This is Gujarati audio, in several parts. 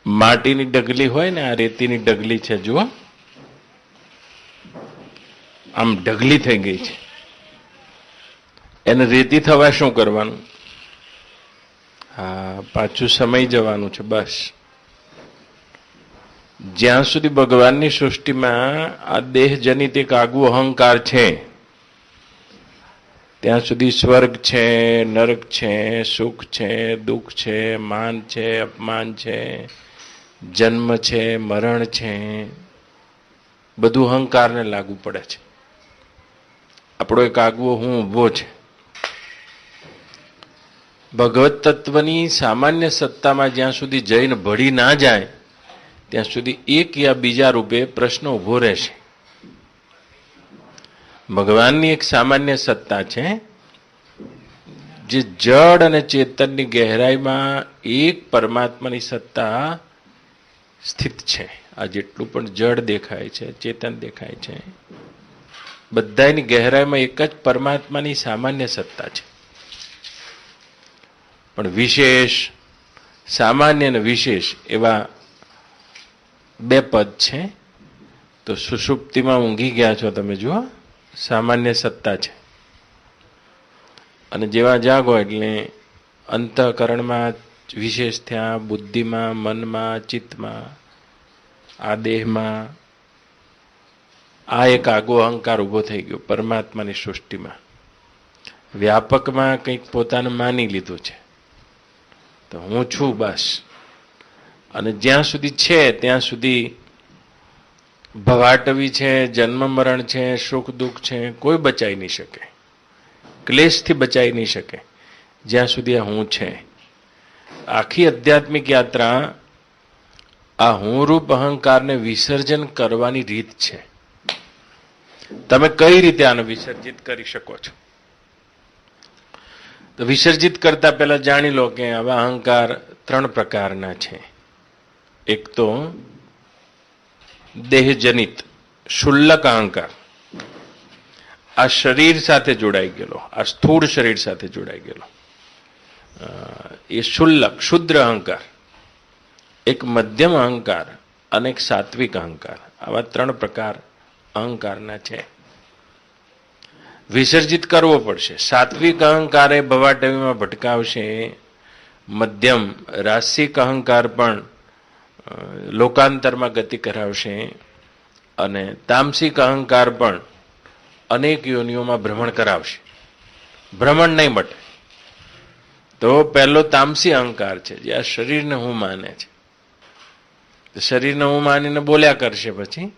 માટીની ડગલી હોય ને, આ રેતીની ડગલી છે, જુઓ આમ ઢગલી થઈ ગઈ છે. એને રેતી થવા શું કરવાનું? હા, પાછું સમય જવાનું છે. બસ જ્યાં સુધી ભગવાનની સૃષ્ટિમાં આ દેહજનિત એક આગવું અહંકાર છે, ત્યાં સુધી સ્વર્ગ છે, નરક છે, સુખ છે, દુઃખ છે, માન છે, અપમાન છે, જન્મ છે, મરણ છે, બધું અહંકારને લાગુ પડે છે. આપણો એક આગવો હું ઊભો છે. ભગવત તત્વની સામાન્ય સત્તામાં જ્યાં સુધી જઈને ભળી ના જાય ત્યાં સુધી એક યા બીજા રૂપે પ્રશ્ન ઊભો રહેશે. ભગવાનની એક સામાન્ય સત્તા છે જે જડ અને ચેતનની ગહેરાઈમાં એક પરમાત્માની સત્તા સ્થિત છે. આ જેટલું પણ જડ દેખાય છે, ચેતન દેખાય છે, બધાની ગહેરાઈમાં એક જ પરમાત્માની સામાન્ય સત્તા છે. પણ વિશેષ, સામાન્ય અને વિશેષ એવા બે પદ છે. તો સુષુપ્તિમાં ઊંઘી ગયા છો તમે, જુઓ સામાન્ય સત્તા છે, અને જેવા જાગો એટલે અંતઃકરણમાં વિશેષ થયા, બુદ્ધિમાં, મનમાં, ચિત્તમાં, આ દેહમાં આ એક આગો અહંકાર ઊભો થઈ ગયો. પરમાત્માની સૃષ્ટિમાં વ્યાપકમાં કંઈક પોતાને માની લીધું છે, તો હું છું બસ. અને જ્યાં સુધી છે ત્યાં સુધી ભવાટવી છે, જન્મ મરણ છે, સુખ દુઃખ છે, કોઈ બચાવી નહીં શકે, ક્લેશથી બચાવી નહીં શકે જ્યાં સુધી આ હું છે. આખી આધ્યાત્મિક યાત્રા આ હું રૂપ અહંકારને વિસર્જન કરવાની રીત છે. તમે કઈ રીતે આને વિસર્જિત કરી શકો છો? તો વિસર્જિત કરતા પહેલા જાણી લો કે આવા અહંકાર ત્રણ પ્રકારના છે. એક તો દેહજનિત શુલ્લક અહંકાર, આ શરીર સાથે જોડાઈ ગયેલો, આ સ્થૂળ શરીર સાથે જોડાઈ ગયેલો, એ શુલ્લક શુદ્ર અહંકાર. એક મધ્યમ અહંકાર અને એક સાત્વિક અહંકાર. આવા ત્રણ પ્રકાર અહંકારના છે. વિસર્જિત કરવો પડશે. સાત્વિક અહંકાર એ ભવાટવીમાં ભટકાવશે. મધ્યમ રાસિક અહંકાર પણ લોકાંતરમાં ગતિ કરાવશે, અને તામસિક અહંકાર પણ અનેક યોનિઓમાં ભ્રમણ કરાવશે. ભ્રમણ નહીં મટે. તો પહેલો તામસી અહંકાર છે, જે આ શરીરને હું માને છે. શરીરને હું માનીને બોલ્યા કરશે, પછી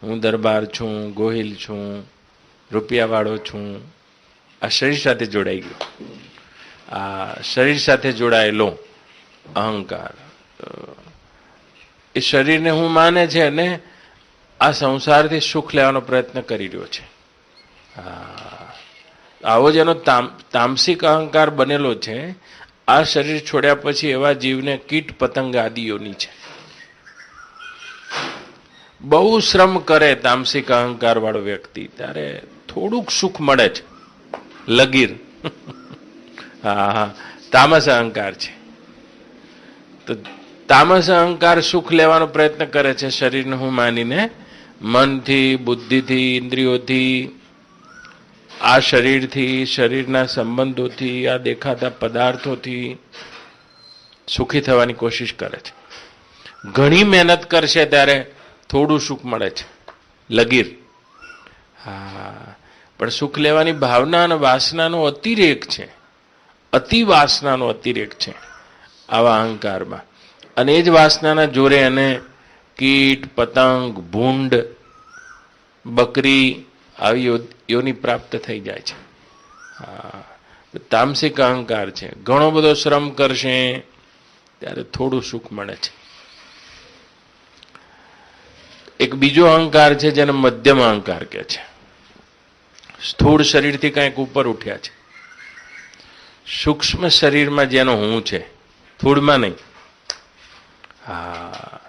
હું દરબાર છું, ગોહિલ છું, રૂપિયાવાળો છું. આ શરીર સાથે જોડાઈ ગયો. આ શરીર સાથે જોડાયેલો અહંકાર એ શરીરને હું માને છે અને આ સંસારથી સુખ લેવાનો પ્રયત્ન કરી રહ્યો છે. આવો જ એનો તામસિક અહંકાર બનેલો છે. આ શરીર છોડ્યા પછી એવા જીવને કીટ પતંગ આદિઓની છે. બહુ શ્રમ કરે તામસિક અહંકાર વાળો વ્યક્તિ, ત્યારે થોડુંક સુખ મળે છે. લગીર હા, તામસ અહંકાર છે. તો તામસ અહંકાર સુખ લેવાનો પ્રયત્ન કરે છે શરીરને હું માનીને, મનથી, બુદ્ધિથી, ઇન્દ્રિયોથી, આ શરીરથી, શરીરના સંબંધોથી, આ દેખાતા પદાર્થોથી સુખી થવાની કોશિશ કરે છે. ઘણી મહેનત કરશે ત્યારે થોડું સુખ મળે છે, લગીર. હા, પણ સુખ લેવાની ભાવના અને વાસનાનો અતિરેક છે. અતિ વાસનાનો અતિરેક છે આવા અહંકારમાં. અને એ જ વાસનાના જોરે એને કીટ, પતંગ, ભૂંડ, બકરી આવી યોની પ્રાપ્ત થઈ જાય છે. હા, તામસિક અહંકાર છે. ઘણો બધો શ્રમ કરશે ત્યારે થોડું સુખ મળે છે. એક બીજો અહંકાર છે જેને મધ્યમ અહંકાર કહે છે. સ્થૂળ શરીરથી કંઈક ઉપર ઉઠ્યા છે. સૂક્ષ્મ શરીરમાં જેનો હું છે, સ્થૂળમાં નહીં. હા,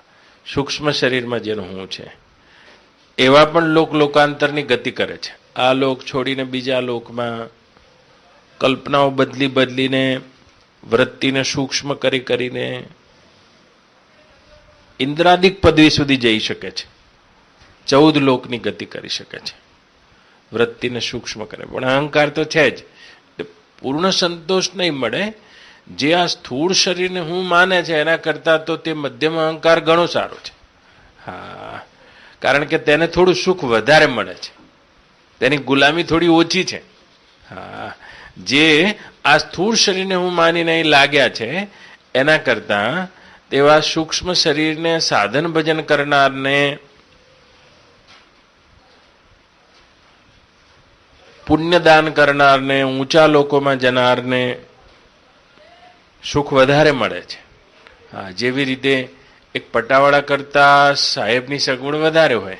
સૂક્ષ્મ શરીરમાં જેનો હું છે, એવા પણ લોકાંતરની ગતિ કરે છે. આ લોક છોડીને બીજા લોકમાં કલ્પનાઓ બદલીને વૃત્તિને સૂક્ષ્મ કરીને ઇન્દ્રાદિક પદવી સુધી જઈ શકે છે, 14 લોકની ગતિ કરી શકે છે, વૃત્તિને સૂક્ષ્મ કરે. પણ અહંકાર તો છે જ. પૂર્ણ સંતોષ નહીં મળે. જે આ સ્થૂળ શરીરને હું માને છે એના કરતાં તો તે મધ્યમ અહંકાર ઘણો સારો છે. હા, કારણ કે તેને થોડું સુખ વધારે મળે છે, તેની ગુલામી થોડી ઓછી છે. હા, જે આ સ્થૂળ શરીરને હું માનીને અહીં લાગ્યા છે એના કરતાં તેવા સૂક્ષ્મ શરીરને સાધન ભજન કરનારને, પુણ્યદાન કરનારને, ઊંચા લોકોમાં જનારને સુખ વધારે મળે છે. હા, જેવી રીતે એક પટાવાળા કરતા સાહેબની સગવડ વધારે હોય,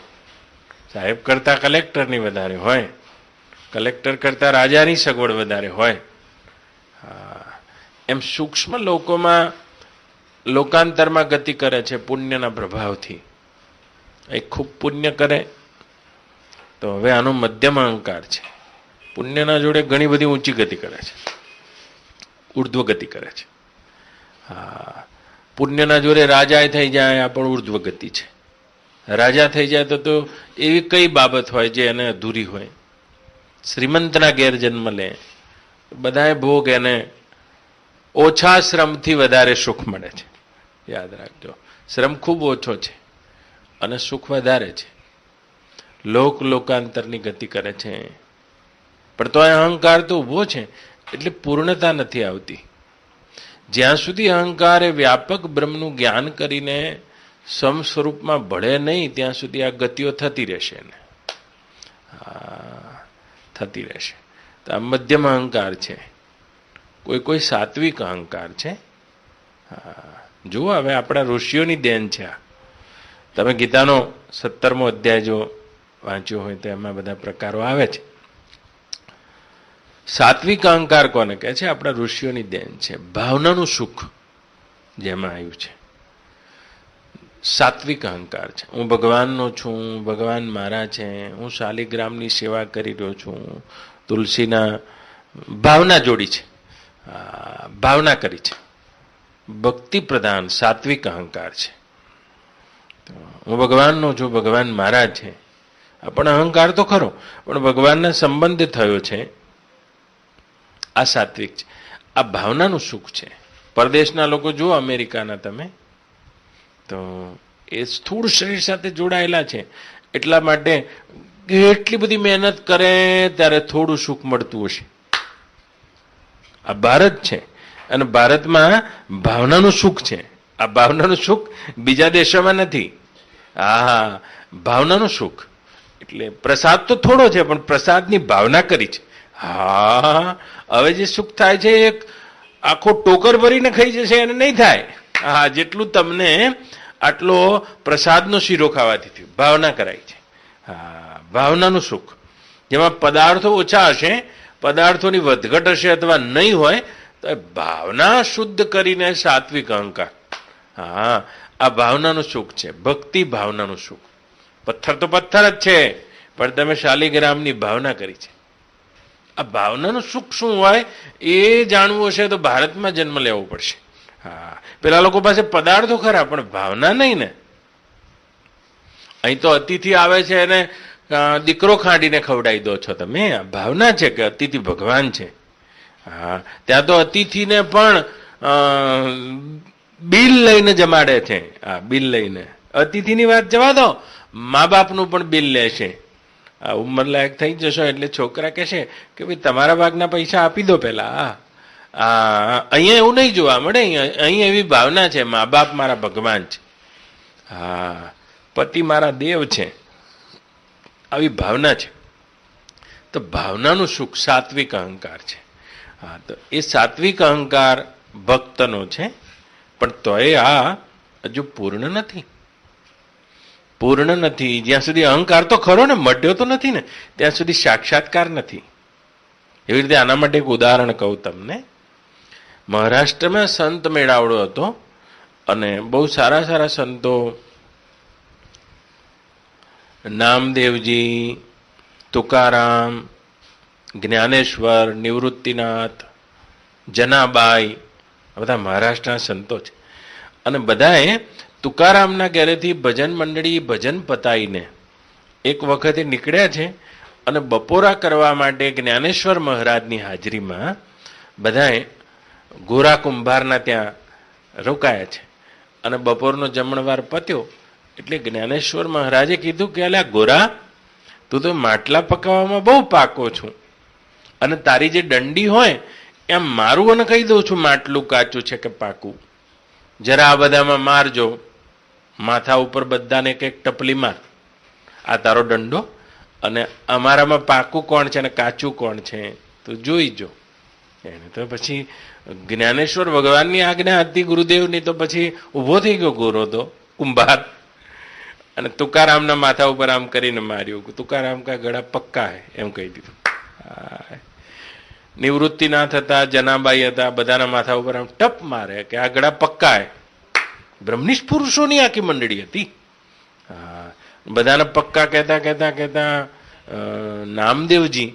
સાહેબ કરતા કલેક્ટરની વધારે હોય, કલેક્ટર કરતા રાજાની સગવડ વધારે હોય. એમ સૂક્ષ્મ લોકોમાં લોકાંતરમાં ગતિ કરે છે પુણ્યના પ્રભાવથી. એ ખૂબ પુણ્ય કરે તો હવે આનો મધ્યમ અહંકાર છે. પુણ્યના જોડે ઘણી બધી ઊંચી ગતિ કરે છે, ઉર્ધ્વ ગતિ કરે છે. હા, પુણ્યના જોડે રાજા થઈ જાય આ પણ ઉર્ધ્વ ગતિ છે. રાજા થઈ જાય તો એવી કઈ બાબત હોય જે એને અધૂરી હોય. શ્રીમંતના ઘેર જન્મ લે, બધાએ ભોગ એને ઓછા શ્રમથી વધારે સુખ મળે છે. યાદ રાખજો, શ્રમ ખૂબ ઓછો છે અને સુખ વધારે છે. લોકાંતરની ગતિ કરે છે, પણ તો અહંકાર તો ઊભો છે એટલે પૂર્ણતા નથી આવતી. જ્યાં સુધી અહંકાર એ વ્યાપક બ્રહ્મનું જ્ઞાન કરીને સમ સ્વરૂપમાં ભળે નહીં ત્યાં સુધી આ ગતિઓ થતી રહેશે ને થતી રહેશે. તો આ મધ્યમ અહંકાર છે. કોઈ સાત્વિક અહંકાર છે. જુઓ, હવે આપણા ઋષિઓની દેન છે આ. તમે ગીતાનો 17મો અધ્યાય જો વાંચ્યો હોય તો એમાં બધા પ્રકારો આવે છે. સાત્વિક અહંકાર કોને કહે છે? આપણા ઋષિઓની દેન છે. ભાવનાનું સુખ જેમાં આવ્યું છે, સાત્વિક અહંકાર છે. હું ભગવાનનો છું, ભગવાન મારા છે, હું શાલિગ્રામની સેવા કરી રહ્યો છું, તુલસીના ભાવના જોડી છે, ભાવના કરી છે. ભક્તિ પ્રધાન સાત્વિક અહંકાર છે. હું ભગવાનનો છું, ભગવાન મારા છે. પણ અહંકાર તો ખરો, પણ ભગવાનના સંબંધ થયો છે, આ સાત્વિક છે. આ ભાવનાનું સુખ છે. પરદેશના લોકો જુઓ, અમેરિકાના તમે, તો એ સ્થૂળ શરીર સાથે જોડાયેલા છે. એટલા માટે એટલી બધી મહેનત કરે ત્યારે થોડું સુખ મળતું હશે. આ ભારત છે અને ભારતમાં ભાવનાનું સુખ છે. આ ભાવનાનું સુખ બીજા દેશોમાં નથી. હા, ભાવનાનું સુખ એટલે પ્રસાદ તો થોડો છે પણ પ્રસાદની ભાવના કરી છે. હા, હવે જે સુખ થાય છે એક આખો ટોકર ભરીને ખાઈ જશે એને નહીં થાય. હા, જેટલું તમને આટલો પ્રસાદનો શીરો ખાવાથી થયું, ભાવના કરાઈ છે. હા, ભાવનાનું સુખ જેમાં પદાર્થો ઓછા હશે, પદાર્થોની વધઘટ હશે અથવા નહીં હોય, તો ભાવના શુદ્ધ કરીને સાત્વિક અહંકાર. હા, આ ભાવનાનું સુખ છે. ભક્તિ ભાવનાનું સુખ. પથ્થર તો પથ્થર જ છે, પણ તમે શાલિગ્રામની ભાવના કરી છે. આ ભાવનાનું સુખ શું હોય એ જાણવું હશે તો ભારતમાં જન્મ લેવો પડશે. હા, પેલા લોકો પાસે પદાર્થો ખરા પણ ભાવના નહીં ને. અહીં તો અતિથિ આવે છે એને દીકરો ખાંડીને ખવડાવી દો છો તમે. આ ભાવના છે કે અતિથિ ભગવાન છે. હા, ત્યાં તો અતિથિને પણ બિલ લઈને જમાડે છે. હા, બિલ લઈને. અતિથિની વાત જવા દો, મા બાપનું પણ બિલ લેશે. ઉંમર લાયક થઈ જશો એટલે છોકરા કહેશે કે ભાઈ તમારા ભાગના પૈસા આપી દો પેલા. અહીંયા એવું નહીં જોવા મળે. અહીંયા એવી ભાવના છે, મા બાપ મારા ભગવાન છે, હા, પતિ મારા દેવ છે, આવી ભાવના છે. તો ભાવનાનું સુખ સાત્વિક અહંકાર છે. હા, તો એ સાત્વિક અહંકાર ભક્તનો છે, પણ તોય આ હજુ પૂર્ણ નથી. પૂર્ણ નથી. જ્યાં સુધી અહંકાર તો ખરો ને, મટ્યો તો નથી ને, ત્યાં સુધી સાક્ષાત્કાર નથી. એવી રીતે આના માટે એક ઉદાહરણ કહું તમને. મહારાષ્ટ્રમાં સંત મેળાવડો હતો અને બહુ સારા સારા સંતો, નામદેવજી, તુકારામ, જ્ઞાનેશ્વર, નિવૃત્તિનાથ, જનાબાઈ, બધા મહારાષ્ટ્રના સંતો છે. અને બધાએ તુકારામના ઘરેથી ભજન મંડળી ભજન પતાઈને એક વખતે નીકળ્યા છે અને બપોરા કરવા માટે જ્ઞાનેશ્વર મહારાજની હાજરીમાં બધાએ ગોરા કુંભારના ત્યાં રોકાયા છે અને બપોરનો જમણવાર પત્યો એટલે જ્ઞાનેશ્વર મહારાજે કીધું કે અલ્યા ગોરા, તું તો માટલા પકાવવામાં બહુ પાકો છું અને તારી જે દંડી હોય એમ મારું અને કહી દઉં છું માટલું કાચું છે કે પાકું, જરા આ બધામાં મારજો, માથા ઉપર બધાને એક ટપલી માર, આ તારો દંડો અને અમારામાં પાકું કોણ છે અને કાચું કોણ છે તું જોઈજો. એને તો પછી જ્ઞાનેશ્વર ભગવાનની આજ્ઞા હતી ગુરુદેવની, તો પછી ઊભો થઈ ગયો ગોરો તો કુંભાર અને તુકારામના માથા ઉપર આમ કરીને માર્યું. તુકારામ કા ગળા પક્કા હે એમ કહી દીધું. નિવૃત્તિ ના થતા જનાબાઈ હતા, બધાના માથા ઉપર આમ ટપ મારે કે આ ગળા પક્કા હે. બ્રહ્મનિષ્ઠ પુરુષોની આખી મંડળી હતી. બધાને પક્કા કહેતા કહેતા કહેતા નામદેવજી,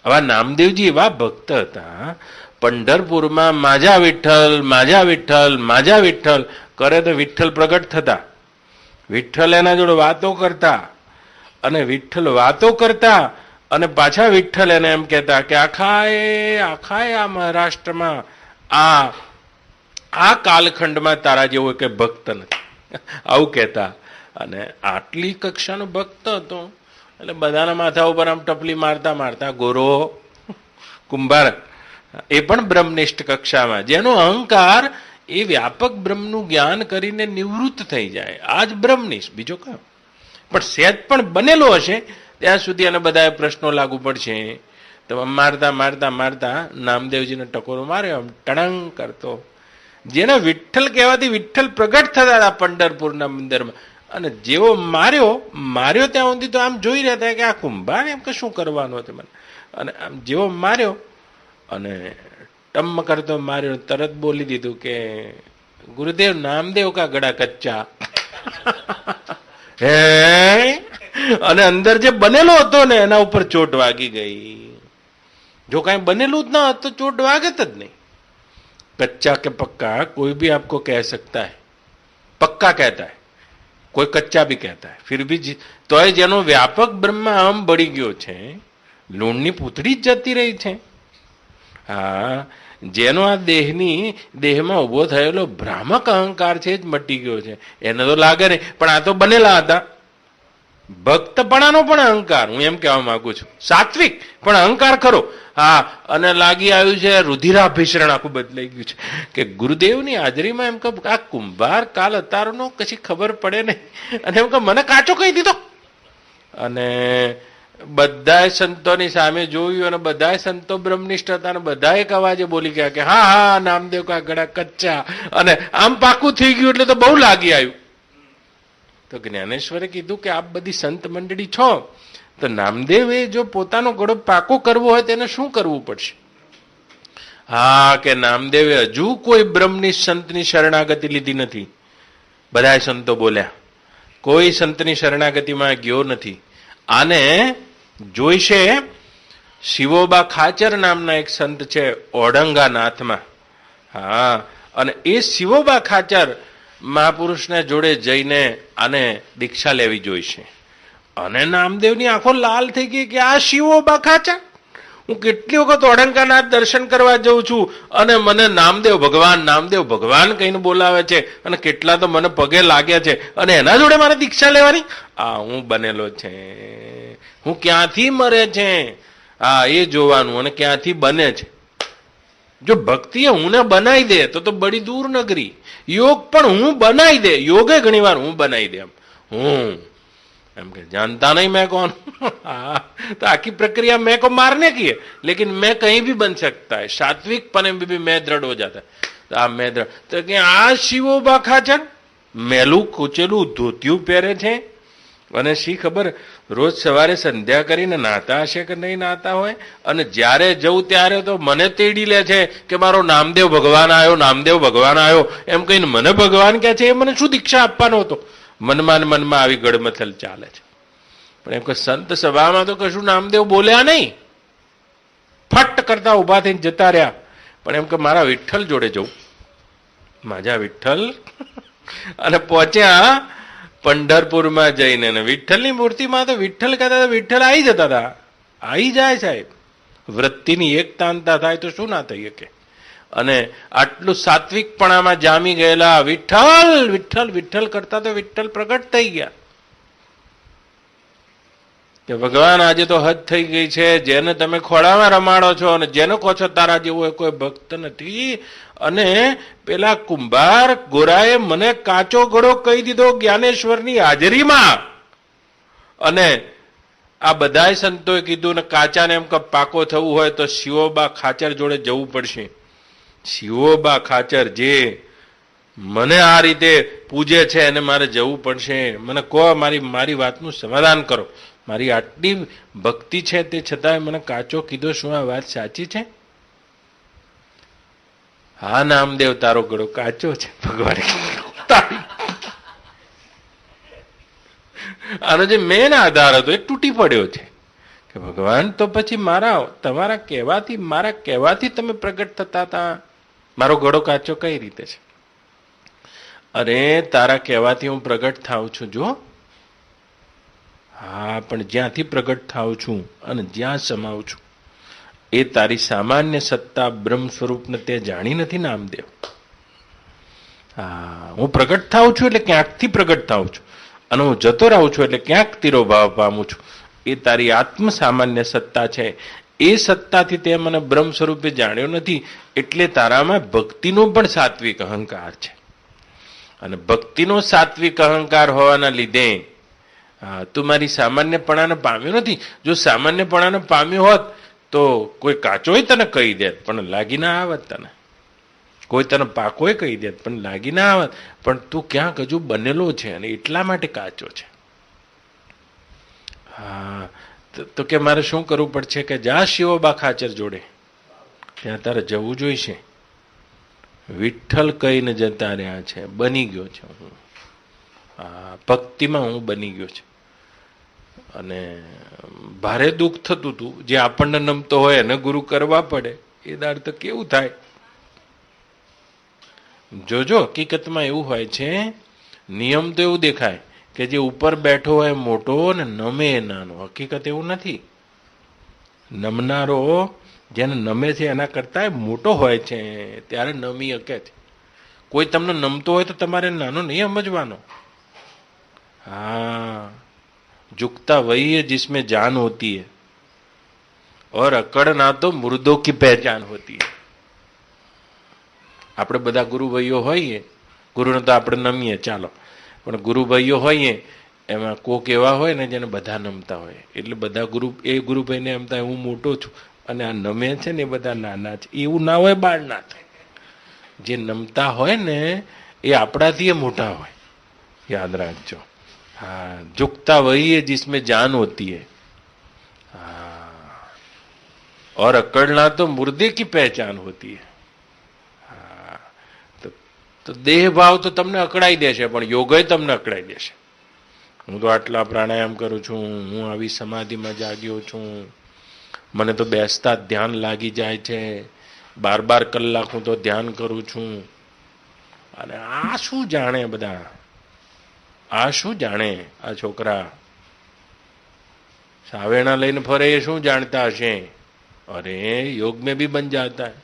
આવા નામદેવજી એવા ભક્ત હતા, પંઢરપુરમાં માજા વિઠ્ઠલ માજા વિઠ્ઠલ માજા વિઠ્ઠલ કરે તો વિઠ્ઠલ પ્રગટ થતા, વિઠ્ઠલ એના જોડે વાતો કરતા અને વિઠ્ઠલ વાતો કરતા અને પાછા વિઠ્ઠલ એને એમ કહેતા કે આખા આ મહારાષ્ટ્રમાં આ કાલખંડમાં તારા જેવો કે ભક્ત નથી, આવું કહેતા. અને આટલી કક્ષાનો ભક્ત હતો એટલે બધાના માથા ઉપર આમ ટપલી મારતા મારતા ગોરો કુંભાર એ પણ બ્રહ્મનિષ્ઠ કક્ષામાં, જેનો અહંકાર એ વ્યાપક બ્રહ્મનું જ્ઞાન કરીને નિવૃત્ત થઈ જાય, આ જ બ્રહ્મનિષ્ઠ, બીજો કામ. પણ સહેજ પણ બનેલો હશે ત્યાં સુધી અને બધા પ્રશ્નો લાગુ પડશે. તો મારતા મારતા મારતા નામદેવજીને ટકોરો માર્યો, આમ ટણંગ કરતો. જેને વિઠ્ઠલ કહેવાથી વિઠ્ઠલ પ્રગટ થતા હતા પંઢરપુરના મંદિરમાં, અને જેવો માર્યો ત્યાં સુધી તો આમ જોઈ રહ્યા હતા કે આ કુંભાર એમ કે શું કરવાનું હતું મને, અને આમ જેવો માર્યો અને ટમ કરતો માર્યો, તરત બોલી દીધું કે ગુરુદેવ નામદેવ કા ગળા કચ્ચા. હે, અને અંદર જે બનેલો હતો ને એના ઉપર ચોટ વાગી ગઈ. જો કાંઈ બનેલું જ ના હોત તો ચોટ વાગત જ નહીં. कच्चा के पक्का कोई भी आपको कह सकता है, पक्का कहता है, कोई कच्चा भी कहता है, फिर भी तो જેનો વ્યાપક બ્રહ્મ આમ બળી ગયો છે, લૂણની પૂતળી જ જતી રહી છે. હા, જેનો આ દેહમાં ઉભો થયેલો ભ્રામક અહંકાર છે જ મટી ગયો છે. એને તો લાગે નહીં, પણ આ તો બનેલા હતા. ભક્તપણાનો પણ અહંકાર, હું એમ કહેવા માંગુ છું, સાત્વિક પણ અહંકાર ખરો. હા, અને લાગી આવ્યું છે રુધિરાભિષરણ આખું બદલાઈ ગયું છે કે ગુરુદેવની હાજરીમાં એમ કે આ કુંભાર કાલ અતારનો કશી ખબર પડે નહીં, અને એમ કે મને કાચો કહી દીધો. અને બધાય સંતોની સામે જોયું અને બધાય સંતો બ્રહ્મનિષ્ઠ હતા અને બધા એક અવાજે બોલી ગયા કે હા હા નામદેવ કા ગળા કચ્ચા, અને આમ પાકું થઈ ગયું એટલે તો બહુ લાગી આવ્યું. તો જ્ઞાનેશ્વરે કીધું કે આપ બધી સંત મંડળી છો, તો નામદેવે જો પોતાનો ગળો પાકો કરવો હોય તેને શું કરવું પડશે? હા, કે નામદેવે હજુ કોઈ બ્રહ્મની સંતની શરણાગતિ લીધી નથી. બધા સંતો બોલ્યા, કોઈ સંતની શરણાગતિમાં ગયો નથી. આને જોઈશે. શિવોબા ખાચર નામના એક સંત છે ઓઢંગાનાથમાં. હા, અને એ શિવોબા ખાચર મહાપુરુષને જોડે જઈને આને દીક્ષા લેવી જોઈશે. અને નામદેવની આંખો લાલ થઈ ગઈ કે આ શિવોબા ખાચર, હું કેટલી વખત ઓઢંગાનાથ દર્શન કરવા જઉં છું અને મને નામદેવ ભગવાન કહીને બોલાવે છે, અને કેટલા તો મને પગે લાગ્યા છે, અને એના જોડે મારે દીક્ષા લેવાની? આ હું બનેલો છે, હું ક્યાંથી મરે છે, હા એ જોવાનું, અને ક્યાંથી બને છે. જો ભક્તિ હું બનાવી દે તો બડી દૂર નગરી. યોગ પણ હું બનાવી દે, યોગે ઘણી વાર હું બનાવી દે. હું એમ કે जानता नहीं मैं कौन. तो आखिर प्रक्रिया मैं को मारने की है, लेकिन मैं कहीं भी बन सकता है. सात्विक पने में भी मैं दृढ़ हो जाता है. तो આ मैं दृढ़, तो કે આ શિવોબા ખાચર મેલું કૂચેલું ધોતિયું પહેરે છે, અને શી ખબર રોજ સવારે સંધ્યા કરીને નાતા હશે કે નહીં નાતા હોય, અને જ્યારે જવું ત્યારે તો મને તેડી લે છે કે મારો નામદેવ ભગવાન આવ્યો એમ કહીને મને ભગવાન કહે છે. એ મને શું દીક્ષા આપવાનો હતો? મનમાં આવી ગડમથલ ચાલે છે. પણ એમ કે સંત સભામાં તો કશું નામદેવ બોલ્યા નહીં, ફટ કરતા ઉભા થઈને જતા રહ્યા. પણ એમ કે મારા વિઠ્ઠલ જોડે જવું, માજા વિઠ્ઠલ અને પહોંચ્યા પંઢરપુરમાં જઈને, વિઠ્ઠલની મૂર્તિમાં તો વિઠ્ઠલ કહેતા વિઠ્ઠલ આવી જતા હતા. આવી જાય સાહેબ, વૃત્તિની એકતાંતા થાય તો શું ના થઈ શકે. અને આટલું સાત્વિકપણામાં જામી ગયેલા વિઠ્ઠલ વિઠ્ઠલ વિઠ્ઠલ કરતા તો વિઠ્ઠલ પ્રગટ થઈ ગયા કે ભગવાન આજે તો હદ થઈ ગઈ છે. જેને તમે ખોળામાં રમાડો છો અને જેને કહો છો તારા જેવો કોઈ ભક્ત નથી. અને પેલા કુંભાર ગોરાએ મને કાચો ઘડો કહી દીધો જ્ઞાનેશ્વરની હાજરીમાં. અને આ બધાય સંતોએ કીધું ને કાચાને એમ કે પાકો થવું હોય તો શિવોબા ખાચર જોડે જવું પડશે. શિવોબા ખાચર જે મને આ રીતે પૂજે છે એને મારે જવું પડશે. મને કહો, મારી વાતનું સમાધાન કરો. મારી આટલી ભક્તિ છે તે છતાંય મને કાચો કીધો, શું આ વાત સાચી છે? હા નામદેવ, તારો ગળો કાચો છે. ભગવાન આનો જે મેન આધાર હતો એ તૂટી પડ્યો છે કે ભગવાન તો પછી તમારા કહેવાથી તમે પ્રગટ થતા હતા. મારો ગળો કાચો કઈ રીતે છે? અરે તારા કહેવાથી હું પ્રગટ થાઉં છું. જો હા, પણ જ્યાંથી પ્રગટ થાઉં છું અને જ્યાં સમાવું છું એ તારી સામાન્ય સત્તા બ્રહ્મ સ્વરૂપને તે જાણી નથી નામદેવ. હા, હું પ્રગટ થાઉં છું એટલે ક્યાંકથી પ્રગટ થાઉં છું અને હું જતો રહું છું એટલે ક્યાંક તિરોભાવ પામું છું. એ તારી આત્મ સામાન્ય સત્તા છે. એ સત્તાથી તે મને બ્રહ્મ સ્વરૂપે જાણ્યો નથી. એટલે તારામાં ભક્તિનો પણ સાત્વિક અહંકાર છે. અને ભક્તિનો સાત્વિક અહંકાર હોવાના લીધે તું મારી સામાન્યપણાને પામ્યો નથી. જો સામાન્યપણાને પામ્યો હોત તો કોઈ કાચોય તને કહી દેત પણ લાગી ના આવત તને. કોઈ તને પાકોય કહી દેત પણ લાગી ના આવત. પણ તું ક્યાંક હજુ બનેલો છે અને એટલા માટે કાચો છે. હા, તો કે મારે શું કરવું પડશે? કે જા શિવોબા ખાચર જોડે, ત્યાં તારે જવું જોઈશે. વિઠ્ઠલ કહીને જતા રહ્યા છે. બની ગયો છે હું. ભક્તિમાં હું બની ગયો છે. અને ભારે દુઃખ થતું હતું. જે આપણને નમતો હોય એને ગુરુ કરવા પડે. એ દાડ તો કેવું થાય જોજો. હકીકતમાં એવું હોય છે, નિયમ તો એવું દેખાય કે જે ઉપર બેઠો હોય મોટો ને નમે નાનો. હકીકત એવું નથી. નમનારો જેને નમે છે એના કરતા મોટો હોય છે ત્યારે નમી શકે છે. કોઈ તમને નમતો હોય તો તમારે નાનો નહીં સમજવાનો. हाँ, झुकता वही है जिसमें जान होती है और अकड़ना तो मुर्दों की पहचान होती है. આપણે બધા ગુરુભાઈઓ હોઈએ, ગુરુને તો આપણે નમીએ ચાલો, પણ ગુરુભાઈઓ હોઈએ એમાં કોક એવા હોય ને જેને બધા નમતા હોય. એટલે બધા ગુરુભાઈને એમ થાય હું મોટો છું અને આ નમે છે ને એ બધા નાના છે. એવું ના હોય, બાળ ના થાય. જે નમતા હોય ને એ આપણાથી એ મોટા હોય. યાદ રાખજો. हाँ, झुकता वही है जिसमें जान होती है. हाँ, और अकड़ना तो मुर्दे की पहचान होती है. हाँ, तो देह भाव तो તમને અકળાઈ દેશે પણ યોગય તમને અકળાઈ દેશે. હું તો આટલા પ્રાણાયામ કરું છું, હું આવી સમાધિમાં જાગ્યો છું, મને તો બેસતા ધ્યાન લાગી જાય છે, 12 કલાક હું તો ધ્યાન કરું છું. અને આ શું જાણે બધા? આ શું જાણે આ છોકરા? સાવેણા લઈને ફરે એ શું જાણતા હશે? અરે યોગ में भी बन जाता है.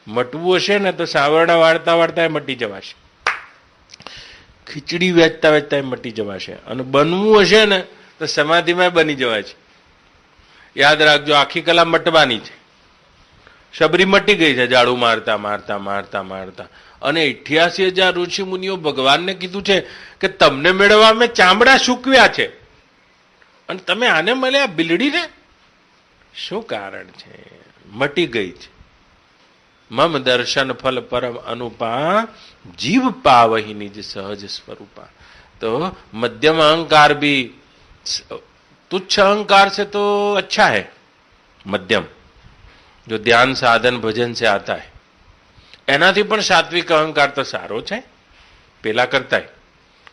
મટવું હશે ને તો સાવેણા વાળતા વાળતા મટી જવાશે. ખીચડી વેચતા વેચતા મટી જવાશે. અને બનવું હશે ને તો સમાધિમાં બની જવાય છે. યાદ રાખજો, આખી કલા મટવાની છે. શબરી મટી ગઈ છે ઝાડુ મારતા મારતા મારતા મારતા. અને 88,000 ઋષિ મુનિઓ ભગવાનને કીધું છે કે તમને મેળવવા મેં ચામડા સૂકવ્યા છે અને તમે આને મળ્યા બિલડીને. શું કારણ છે? મટી ગઈ છે. મમ દર્શન ફલ પરમ અનુપા જીવ પાવહી નિજ સહજ સ્વરૂપા. तो मध्यम अहंकार भी, तुच्छ अहंकार से तो अच्छा है मध्यम, जो ध्यान साधन भजन से आता है. એનાથી પણ સાત્વિક અહંકાર તો સારો છે પેલા કરતા.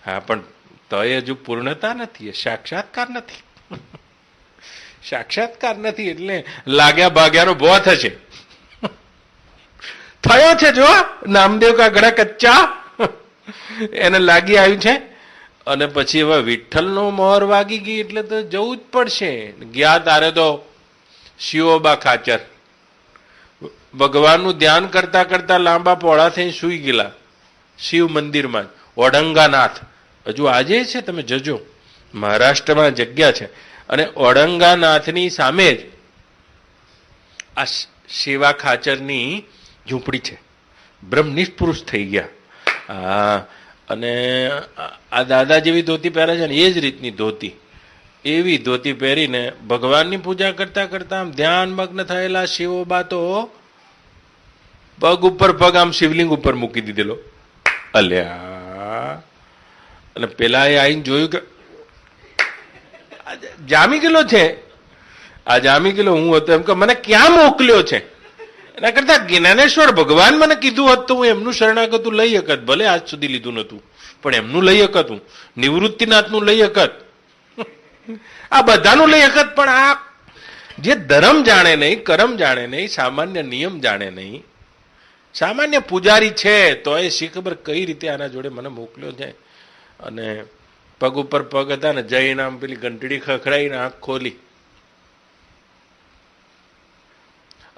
હા, પણ તો એ હજુ પૂર્ણતા નથી, એ સાક્ષાત્કાર નથી. સાક્ષાત્કાર નથી એટલે લાગ્યા ભાગ્યાનો ભો થશે. થયો છે જો નામદેવ કા ગળા કચ્ચા. એને લાગી આવ્યું છે. અને પછી હવે વિઠ્ઠલનો મોહર વાગી ગઈ એટલે તો જવું જ પડશે. ગયા તારે તો શિવોબા ખાચર ભગવાનનું ધ્યાન કરતા કરતા લાંબા પોળા થઈ સુઈ ગયેલા શિવ મંદિરમાં. ઓઢંગાનાથ હજુ આજે છે, તમે જજો, મહારાષ્ટ્રમાં જગ્યા છે. અને ઓઢંગાનાથની સામે જ આ શિવા ખાચરની ઝૂંપડી છે. બ્રહ્મનિષ્ઠ પુરુષ થઈ ગયા. હા, અને આ દાદા જેવી ધોતી પહેરે છે ને એ જ રીતની ધોતી, એવી ધોતી પહેરીને ભગવાનની પૂજા કરતા કરતા આમ ધ્યાન મગ્ન થયેલા શિવોબા તો પગ ઉપર પગ આમ શિવલિંગ ઉપર મૂકી દીધેલો. અલ્યા, અને પેલા એ આવીને જોયું કે જામી ગયેલો છે. આ જામી ગયેલો હું હતો એમ કે મને ક્યાં મોકલ્યો છે. એના કરતા જ્ઞાનેશ્વર ભગવાન મને કીધું હોત તો હું એમનું શરણાગતું લઈ શકત. ભલે આજ સુધી લીધું નતું, પણ એમનું લઈ શકત, હું નિવૃત્તિનાથનું લઈ શકત, આ બધાનું લઈ શકત. પણ આ જે ધર્મ જાણે નહીં, કરમ જાણે નહીં, સામાન્ય નિયમ જાણે નહીં, સામાન્ય પૂજારી છે તો એ શી ખબર કઈ રીતે આના જોડે મને મોકલ્યો છે. અને પગ ઉપર પગ હતા ને જઈને આમ પેલી ઘંટડી ખખડાઈને આંખ ખોલી.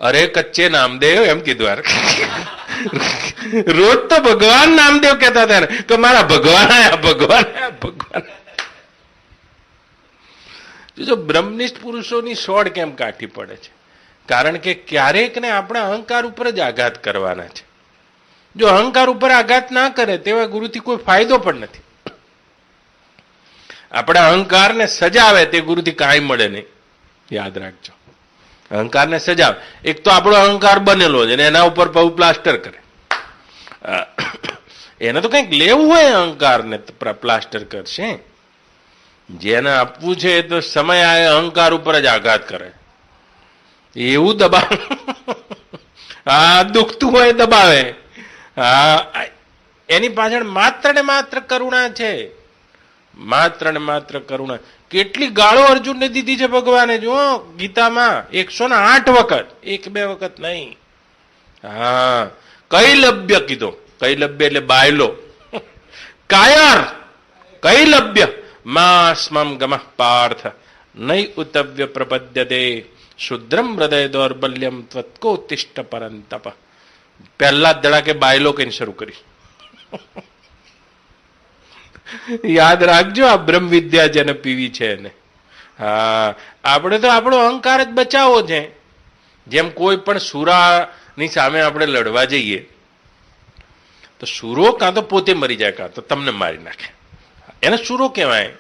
અરે કચ્ચે નામદેવ એમ કીધું. રોજ તો ભગવાન નામદેવ કહેતા હતા ને કે મારા ભગવાન આયા, ભગવાન આયા, ભગવાન. જો બ્રહ્મનિષ્ઠ પુરુષોની સોડ કેમ કાઠી પડે છે? કારણ કે ક્યારેક ને આપણે અહંકાર ઉપર જ આઘાત કરવાના છે. જો અહંકાર ઉપર આઘાત ના કરે તેવા ગુરુથી કોઈ ફાયદો પણ નથી. આપણા અહંકારને સજાવે તે ગુરુથી કાંઈ મળે નહીં, યાદ રાખજો. અહંકારને સજાવે, એક તો આપણો અહંકાર બનેલો છે અને એના ઉપર બહુ પ્લાસ્ટર કરે. એને તો કંઈક લેવું હોય, અહંકારને પ્લાસ્ટર કરશે. જેને આપવું છે તો સમય આવે અહંકાર ઉપર જ આઘાત કરે, એવું દબાવ. હા, દુખતું હોય દબાવે. હા, એની પાછળ માત્ર ને માત્ર કરુણા છે, માત્ર ને માત્ર કરુણા. કેટલી ગાળો અર્જુનને દીધી છે ભગવાને, જો ગીતામાં 108 વખત, 1-2 વખત નહીં. હા, કૈલબ્ય કીધો. કૈલબ્ય એટલે બાયલો, કાયર. કૈલબ્ય માસ્મમ ગમઃ પાર્થ નૈ ઉતવ્ય પ્રપદ્યતે શુદ્રમ હૃદય દૌર્બલ્યમ ત્વત્કોતિષ્ઠ પરંતપ. પહેલા જ ધડાકે બાયલો કઈ શરૂ કરી. યાદ રાખજો, આ બ્રહ્મ વિદ્યા જેને પીવી છે એને. હા, આપણે તો આપણો અહંકાર જ બચાવો છે. જેમ કોઈ પણ સુરાની સામે આપણે લડવા જઈએ તો સુરો કાં તો પોતે મરી જાય કાં તો તમને મારી નાખે. એને સુરો કહેવાય.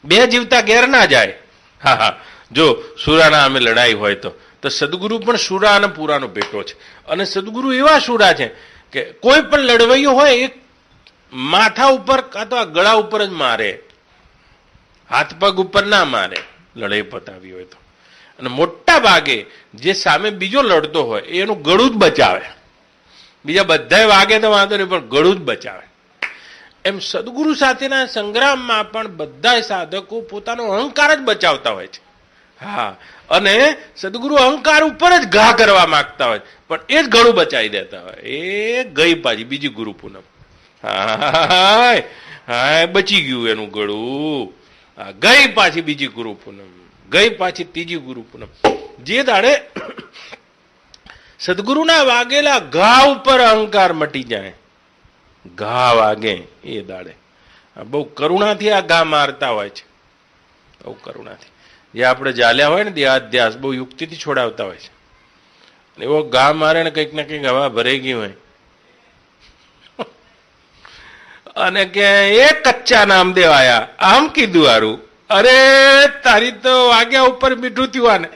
બે જીવતા ઘેર ના જાય. હા હા, જો સુરાના અમે લડાઈ હોય તો સદગુરુ પણ સુરા અને પુરાનો ભેટો છે. અને સદગુરુ એવા સુરા છે કે કોઈ પણ લડવૈયો હોય એક માથા ઉપર કાં તો આ ગળા ઉપર જ મારે, હાથ પગ ઉપર ના મારે લડાઈ પતાવી હોય તો. અને મોટા ભાગે જે સામે બીજો લડતો હોય એનું ગળું જ બચાવે. બીજા બધા વાગે તો વાંધો નહીં, પણ ગળું જ બચાવે. એમ સદગુરુ સાથેના સંગ્રામમાં પણ બધા સાધકો પોતાનો અહંકાર જ બચાવતા હોય છે. હા, અને સદગુરુ અહંકાર ઉપર જ ઘા કરવા માંગતા હોય પણ એ જ ગળું બચાવી દેતા હોય. એ ગઈ પાછી બીજી ગુરુ પૂનમ. હા હા, બચી ગયું એનું ગળું. ગઈ પાછી બીજી ગુરુ પૂનમ, ગઈ પાછી ત્રીજી ગુરુ પૂનમ. જે દાડે સદગુરુના વાગેલા ઘા ઉપર અહંકાર મટી જાય, ઘા વાગે એ દાડે બહુ કરુણાથી આ ઘા મારતા હોય છે. બહુ કરુણાથી જે આપણે જાલ્યા હોય ને દેહાધ્યાસ બહુ યુક્તિથી છોડાવતા હોય છે. એવો ઘા મારે ને કંઈક ને કંઈક હવા ભરાઈ ગઈ હોય અને કે એ કચ્ચા નામદેવ આયા આમ કીધું હારું. અરે તારી તો વાગ્યા ઉપર મીઠું થયું આને.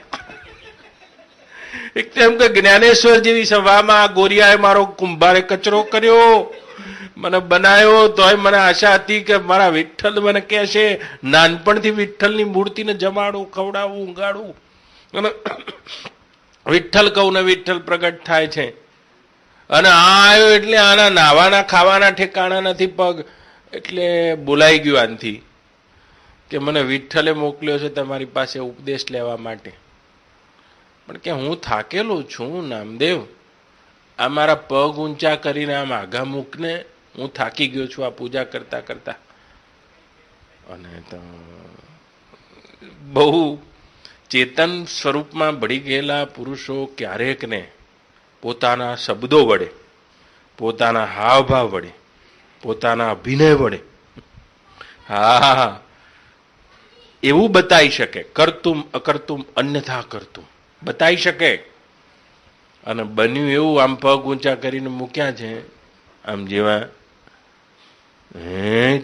એક તો એમ કે જ્ઞાનેશ્વર જેવી સભામાં ગોરિયાએ મારો કુંભારે કચરો કર્યો, મને બનાવ્યો. તોય મને આશા હતી કે મારા વિઠ્ઠલ મને કહેશે નાનપણથી વિઠ્ઠલની મૂર્તિને જમાડું, ખવડાવું, ઊંઘાડું. અને વિઠ્ઠલ કહું ને વિઠ્ઠલ પ્રગટ થાય છે. અને આ આવ્યો એટલે આના નાવાના ખાવાના ઠેકાણા નથી પગ, એટલે બોલાઈ ગયું આનથી કે મને વિઠ્ઠલે મોકલ્યો છે તમારી પાસે ઉપદેશ લેવા માટે. પણ કે હું થાકેલો છું નામદેવ, આ મારા પગ ઊંચા કરીને આમ આઘા મૂકને, હું થાકી ગયો છું આ પૂજા કરતા કરતા. અને તો બહુ ચેતન સ્વરૂપમાં ભળી ગયેલા પુરુષો ક્યારેક ને પોતાના શબ્દો વડે, પોતાના હાવભાવ વડે, પોતાના અભિનય વડે હા એવું બતાવી શકે, કરતું અકર્તું અન્યથા કરતું બતાવી શકે. અને બન્યું એવું, આમ પગ ઊંચા કરીને મૂક્યા છે આમ જેવા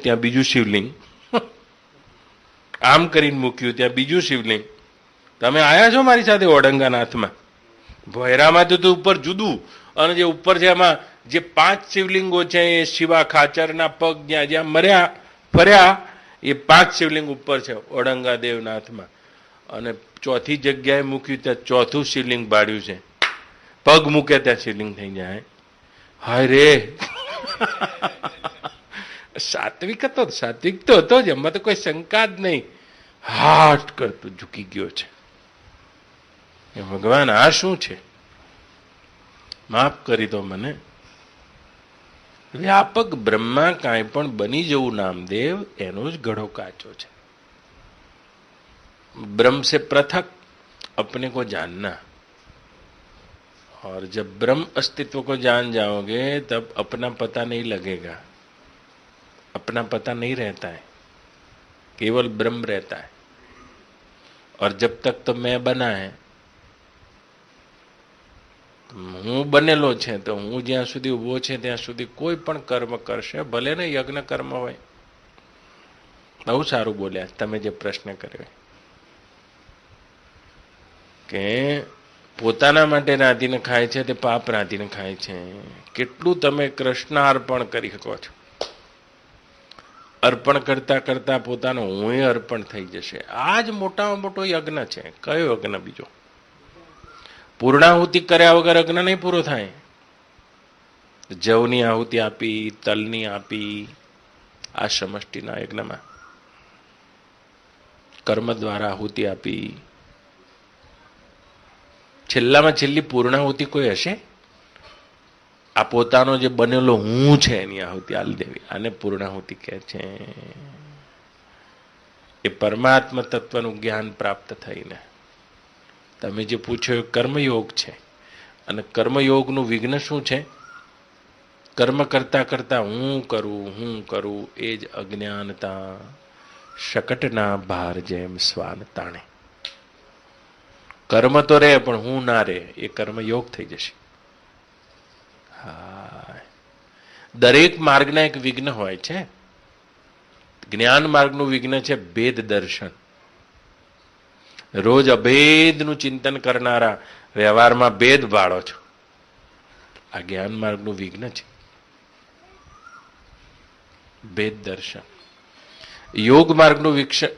ત્યાં બીજું શિવલિંગ, આમ કરીને મૂક્યું ત્યાં બીજું શિવલિંગ. તમે આયા છો મારી સાથે ઓડંગાનાથમાં? ભોયરામાં તો ઉપર જુદું, અને જે ઉપર છે એમાં જે 5 શિવલિંગો છે એ શિવા ખાચરના પગ જ્યાં જ્યાં મર્યા ફર્યા એ 5 શિવલિંગ ઉપર છે ઓડંગા દેવનાથમાં. અને ચોથી જગ્યાએ મૂક્યું ત્યાં ચોથું શિવલિંગ બાળ્યું છે. પગ મૂકે ત્યાં શિવલિંગ થઈ જાય. હાય રે સાત્વિક હતો, સાત્વિક તો હતો જ, એમાં તો કોઈ શંકા જ નહીં. હાટ કરતો ઝૂકી ગયો છે. એ ભગવાન આ શું છે? માફ કરી દો મને. વ્યાપક બ્રહ્મા કાંઈ પણ બની જવું નામદેવ, એનો જ ઘડો કાચો છે. ब्रह्म से पृथक अपने को जानना, और जब ब्रह्म अस्तित्व को जान जाओगे तब अपना पता नहीं लगेगा, अपना पता नहीं रहता है, केवल ब्रह्म रहता है. और जब तक तो मैं बना है, હું બનેલો છે, તો હું જ્યાં સુધી ઉભો છે ત્યાં સુધી કોઈ પણ કર્મ કરશે, ભલે ને યજ્ઞ કર્મ હોય. બહુ સારું બોલ્યા તમે જે પ્રશ્ન કર્યો કે પોતાના માટે રાંધીને ખાય છે તે પાપ રાંધીને ખાય છે. કેટલું તમે કૃષ્ણ અર્પણ કરી શકો છો? અર્પણ કરતા કરતા પોતાનો હું અર્પણ થઈ જશે. આ જ મોટામાં મોટો યજ્ઞ છે. કયો યજ્ઞ બીજો? પૂર્ણાહુતિ કર્યા વગર યજ્ઞ નહીં પૂરો થાય. જવની આહુતિ આપી, તલની આપી, આ સમષ્ટિના યજ્ઞમાં કર્મ દ્વારા આહુતિ આપી, છેલ્લામાં છેલ્લી પૂર્ણાહુતિ કોઈ હશે? આ પોતાનો જે બનેલો હું છે એની આહુતિ આલી દેવી, આને પૂર્ણાહુતિ કહે છે. એ પરમાત્મા તત્વનું જ્ઞાન પ્રાપ્ત થઈને તમે જે પૂછ્યો એ કર્મયોગ છે. અને કર્મયોગનું વિઘ્ન શું છે? કર્મ કરતા કરતા હું કરું એ જ અજ્ઞાનતા શકટના ભાર જેમ શ્વાન તાણે. કર્મ તો રહે પણ હું ના રહે, એ કર્મયોગ થઈ જશે. હા, દરેક માર્ગના એક વિઘ્ન હોય છે. જ્ઞાન માર્ગનું વિઘ્ન છે ભેદ દર્શન. રોજ અભેદનું ચિંતન કરનારા વ્યવહારમાં ભેદ પાડો છો, આ જ્ઞાન માર્ગનું વિઘ્ન છે. ભેદ દર્શન. યોગ માર્ગનું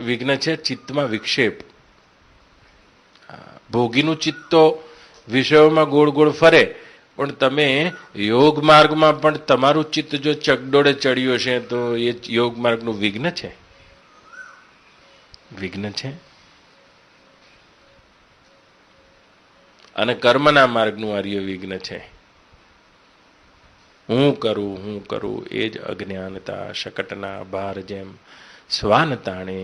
વિઘ્ન છે ચિત્તમાં વિક્ષેપ. ભોગીનું ચિત્ત તો વિષયોમાં ગોળ ગોળ ફરે, પણ તમે યોગ માર્ગમાં પણ તમારું ચિત્ત જો ચકડોળે ચડ્યું છે તો એ યોગ માર્ગનું વિઘ્ન છે. વિઘ્ન છે. અને કર્મના માર્ગનું આર્ય વિઘ્ન છે. હું કરું એ જ અજ્ઞાનતા શકટના ભાર જેમ શ્વાન તાણે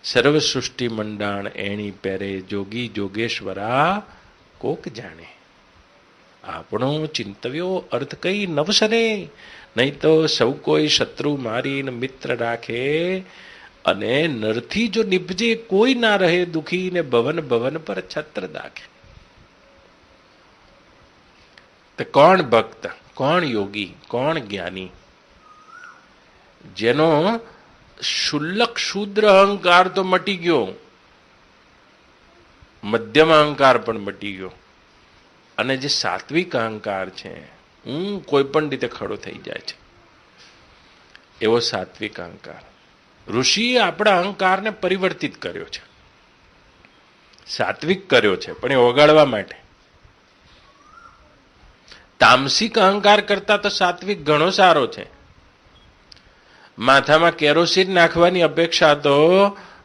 સર્વ સૃષ્ટિ મંડાણ એણી પેરે જોગી જોગેશ્વરા કોક જાણે. આપણો ચિંતવ્યો અર્થ કઈ નવસરે, નહીં તો સૌ કોઈ શત્રુ મારીને મિત્ર રાખે, અને નરથી જો નિપજે કોઈ ના રહે દુખી, ને ભવન ભવન પર છત્ર દાખે. તો કોણ ભક્ત, કોણ યોગી, કોણ જ્ઞાની? જેનો શુલ્લક શુદ્ર અહંકાર તો મટી ગયો, મધ્યમ અહંકાર પણ મટી ગયો, અને જે સાત્વિક અહંકાર છે, હું કોઈ પણ રીતે ખડો થઈ જાય છે, એવો સાત્વિક અહંકાર. ઋષિએ આપણા અહંકારને પરિવર્તિત કર્યો છે, સાત્વિક કર્યો છે, પણ એ ઓગાળવા માટે. તામસિક અહંકાર કરતા તો સાત્વિક ઘણો સારો છે. માથામાં કેરોસીન નાખવાની અપેક્ષા તો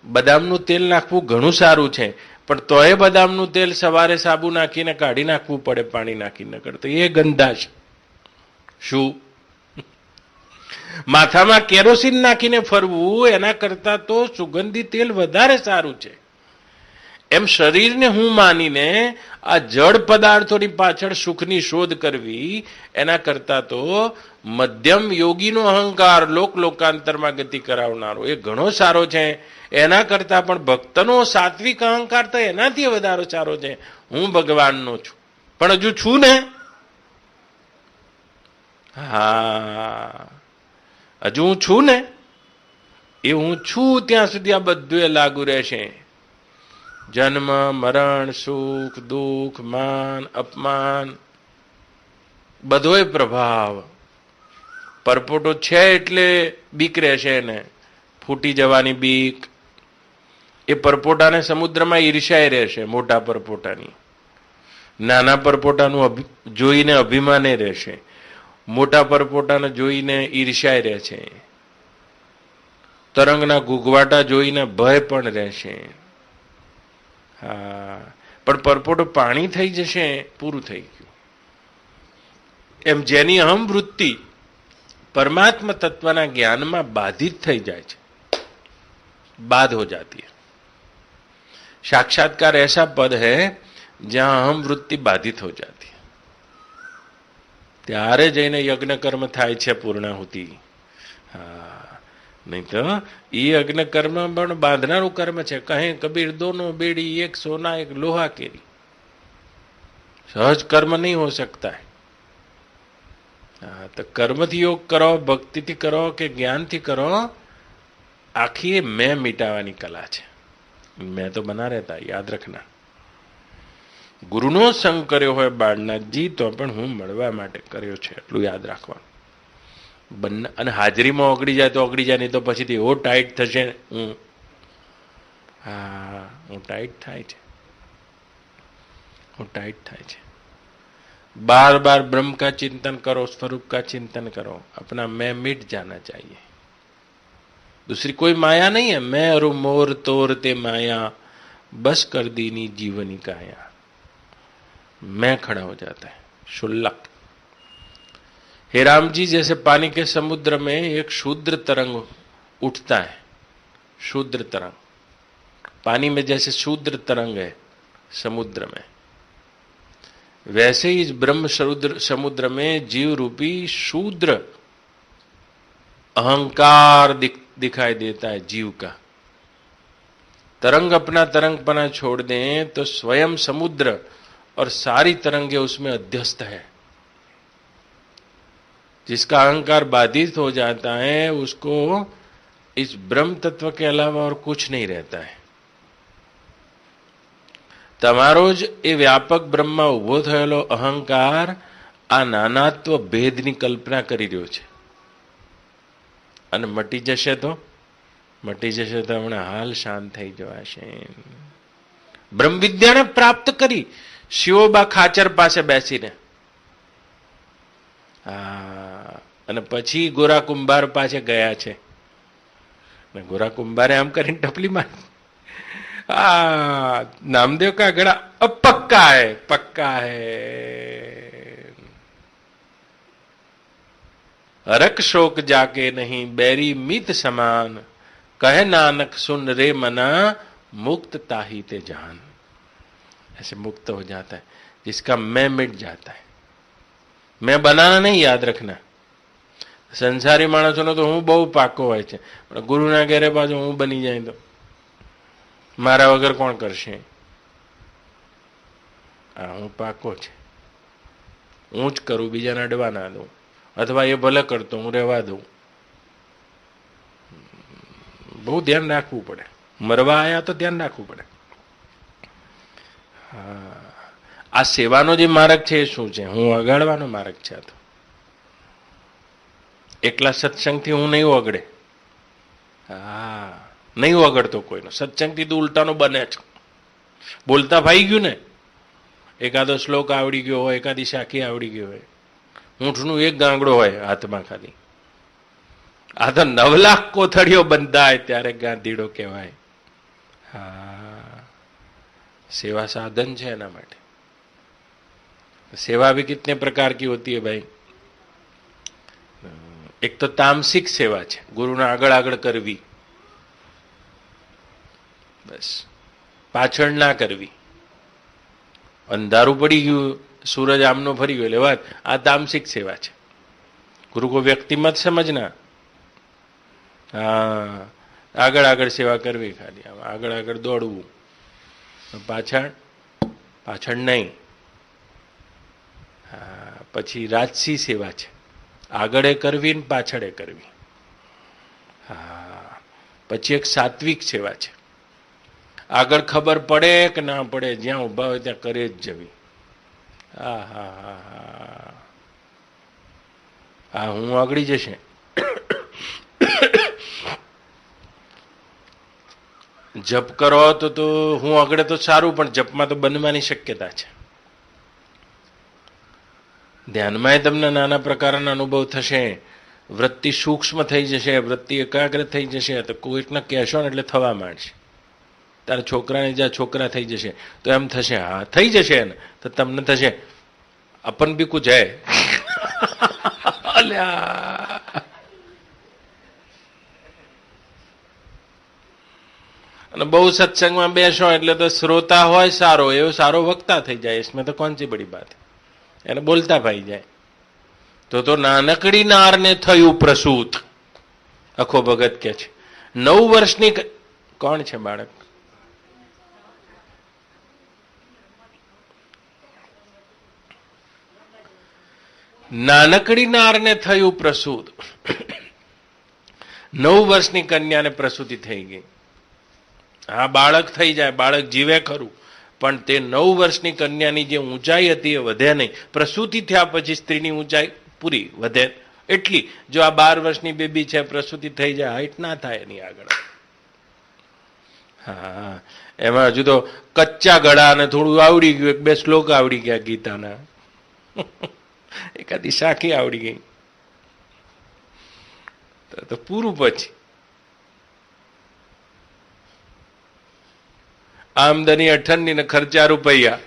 બદામનું તેલ નાખવું ઘણું સારું છે, પણ તોય બદામનું તેલ સવારે સાબુ નાખીને કાઢી નાખવું પડે, પાણી નાખીને કરતો એ ગંધાશ. શું માથામાં કેરોસીન નાખીને ફરવું એના કરતા તો સુગંધી તેલ વધારે સારું છે. એમ શરીરને હું માનીને આ જળ પદાર્થોની પાછળ સુખની શોધ કરવી એના કરતા તો મધ્યમ યોગીનો અહંકાર લોકાંતરમાં ગતિ કરાવનારો એ ઘણો સારો છે. એના કરતા પણ ભક્તનો સાત્વિક અહંકાર તો એનાથી વધારે સારો છે. હું ભગવાનનો છું પણ હજુ છું ને. હા, હજુ હું છું ને. એ હું છું ત્યાં સુધી આ બધું એ લાગુ રહેશે. જન્મ મરણ સુખ દુઃખ માન અપમાન બધોય પ્રભાવ. પરપોટો છે એટલે બીક રહેશે ને, ફૂટી જવાની બીક. એ પરપોટાને સમુદ્રમાં ઈર્ષ્યાય રહેશે, મોટા પરપોટાની. નાના પરપોટાનું જોઈને અભિમાને રહેશે, મોટા પરપોટાને જોઈને ઈર્ષ્યાય રહેશે. તરંગના ઘૂઘવાટા જોઈને ભય પણ રહેશે. હા, પણ પરપોટો પાણી થઈ જશે, પૂરું થઈ ગયું. એમ જેની અહમ વૃત્તિ परमात्मा तत्वना ज्ञान में बाधित થઈ જાય છે, बाध हो जाती है. साक्षात्कार ऐसा पद है जहां अहम वृत्ति बाधित हो जाती है. ત્યારે જઈને યજ્ઞ કર્મ થાય છે પૂર્ણાહુતિ. હા, નહીં તો એ યજ્ઞ કર્મ પણ બાંધનારું કર્મ છે. કહે કબીર दोनों बेड़ी एक सोना एक लोहा केरी. सहज कर्म नहीं हो सकता है. तो कर्म थी योग करो, भक्ति थी करो के ज्ञान थी करो, आखिर मैं मिटावानी कला है. मैं तो बना रहता, याद रखना. गुरुनो संग कर्यो होय बाळनाथजी तो पण हूँ मळवा माटे कर्यो छे, એટલું યાદ રાખવાનું. બંને અને હાજરીમાં ઓગળી જાય તો ઓગળી જાય, નહીં તો પછીથી એવો ટાઈટ થશે. હું ટાઈટ થાય છે, હું ટાઈટ થાય છે. बार बार ब्रह्म का चिंतन करो, स्वरूप का चिंतन करो, अपना मैं मिट जाना चाहिए. दूसरी कोई माया नहीं है. मैं और मोर तोरते माया बस कर दीनी जीवनी काया. मैं खड़ा हो जाता है शुल्लक. हे राम जी, जैसे पानी के समुद्र में एक शूद्र तरंग उठता है, शूद्र तरंग पानी में जैसे शूद्र तरंग है समुद्र में, वैसे ही इस ब्रह्म समुद्र में जीव रूपी शूद्र अहंकार दिखाई देता है. जीव का तरंग अपना तरंगपना छोड़ दें तो स्वयं समुद्र और सारी तरंगे उसमें अध्यस्त है. जिसका अहंकार बाधित हो जाता है उसको इस ब्रह्म तत्व के अलावा और कुछ नहीं रहता है. તમારો જ એ વ્યાપક બ્રહ્મમાં ઉભો થયેલો અહંકાર આ નાનાત્વ ભેદની કલ્પના કરી રહ્યો છે. અને મટી જશે તો હમણાં હાલ શાંત થઈ જવાશે. બ્રહ્મ વિદ્યાને પ્રાપ્ત કરી શિવબા ખાચર પાસે બેસીને, અને પછી ગોરા કુંભાર પાસે ગયા છે. ગોરા કુંભારે આમ કરીને ટપલી મારી. नामदेव का गड़ा अब पक्का है, पक्का है. हरक शोक जाके नहीं बैरी मीत समान, कहे नानक सुन रे मना मुक्त ताही ते जान. ऐसे मुक्त हो जाता है जिसका मैं मिट जाता है. मैं बनाना नहीं, याद रखना. संसारी माणसों तो हूँ बहु पाको होय छे, पण गुरुना घरे पाछो हूँ बनी जाए तो मारा वगर कोण करशे. हूँ पाको छे, हूँ ज करूँ, बीजाने अडवा ना दूं, अथवा ये भले करतो हूँ रेवा दूं. बहु ध्यान राखवू पड़े. मरवा आया तो ध्यान राखवू पड़े. आ सेवानो जे मार्ग छे शुं छे? हूँ अगाड़वानो मार्ग छे. तो एकला सत्संगथी हूँ नहीं वगड़े. नहीं वगड़तो कोईनो. सत्संगथी तो उल्टानो बने छे. बोलता भाई गयुं ने, एकादो श्लोक आवड़ी गयो होय, एकादी शाखी आवड़ी गई होय, ऊँटનું એક ગાંગડો હોય હાથમાં ખાલી. આ તો 9 લાખ કોથળીઓ બંધાય ત્યારે ગાંધીડો કહેવાય. હા, सेवा साधन है एना माटे. सेवा भी कितने प्रकार की होती है भाई. એક તો તામસિક સેવા છે, ગુરુને આગળ આગળ કરવી, બસ પાછળ ના કરવી. અંધારું પડી ગયું, સૂરજ આમનો ફરી ગયો એટલે વાત, આ તામસિક સેવા છે. ગુરુ કો વ્યક્તિ મત સમજના. હા, આગળ આગળ સેવા કરવી, ખાલી આમ આગળ આગળ દોડવું, પાછળ પાછળ નહીં. હા, પછી રાજસી સેવા છે, આગળે કરવી ને પાછળે કરવી. હા, પછી એક સાત્વિક સેવા છે, આગળ ખબર પડે કે ના પડે, જ્યાં ઉભા હોય ત્યાં કરે જ જવી. હા હા હા હા હા, હું આગળી જશે. જપ કરો તો હું આગળ તો સારું, પણ જપમાં તો બનવાની શક્યતા છે. ધ્યાનમાં તમને નાના પ્રકારના અનુભવ થશે, વૃત્તિ સૂક્ષ્મ થઈ જશે, વૃત્તિ એકાગ્ર થઈ જશે, તો કોઈકને કહેશો ને એટલે થવા માંડશે. તારા છોકરાને જ્યાં છોકરા થઈ જશે તો એમ થશે, હા થઈ જશે ને, તો તમને થશે અપન બી કુછ હૈ. અને બહુ સત્સંગમાં બેસો એટલે તો શ્રોતા હોય સારો, એવો સારો વક્તા થઈ જાય. इसमें તો કોણ સી બડી બાત, એને બોલતા ભાઈ જાય. તો નાનકડી નારને થયું પ્રસૂત. અખો ભગત કે છે 9 વર્ષની. કોણ છે બાળક? નાનકડી નારને થયું પ્રસૂત. 9 વર્ષની કન્યાને પ્રસૂતિ થઈ ગઈ. હા, બાળક થઈ જાય, બાળક જીવે ખરું, પણ તે 9 વર્ષની કન્યાની જે ઊંચાઈ હતી એ વધે નહીં. પ્રસૂતિ થયા પછી સ્ત્રીની ઊંચાઈ પૂરી વધે એટલી. જો આ 12 વર્ષની બેબી છે, પ્રસૂતિ થઈ જાય, હાઈટ ના થાય એની આગળ. હા, એમાં હજુ તો કચ્ચા ગળા અને થોડું આવડી ગયું, 1-2 શ્લોક આવડી ગયા ગીતાના, એકાદી સાખી આવડી ગઈ તો પૂરું. પછી આમદની 58 ને ખર્ચા રૂપિયા.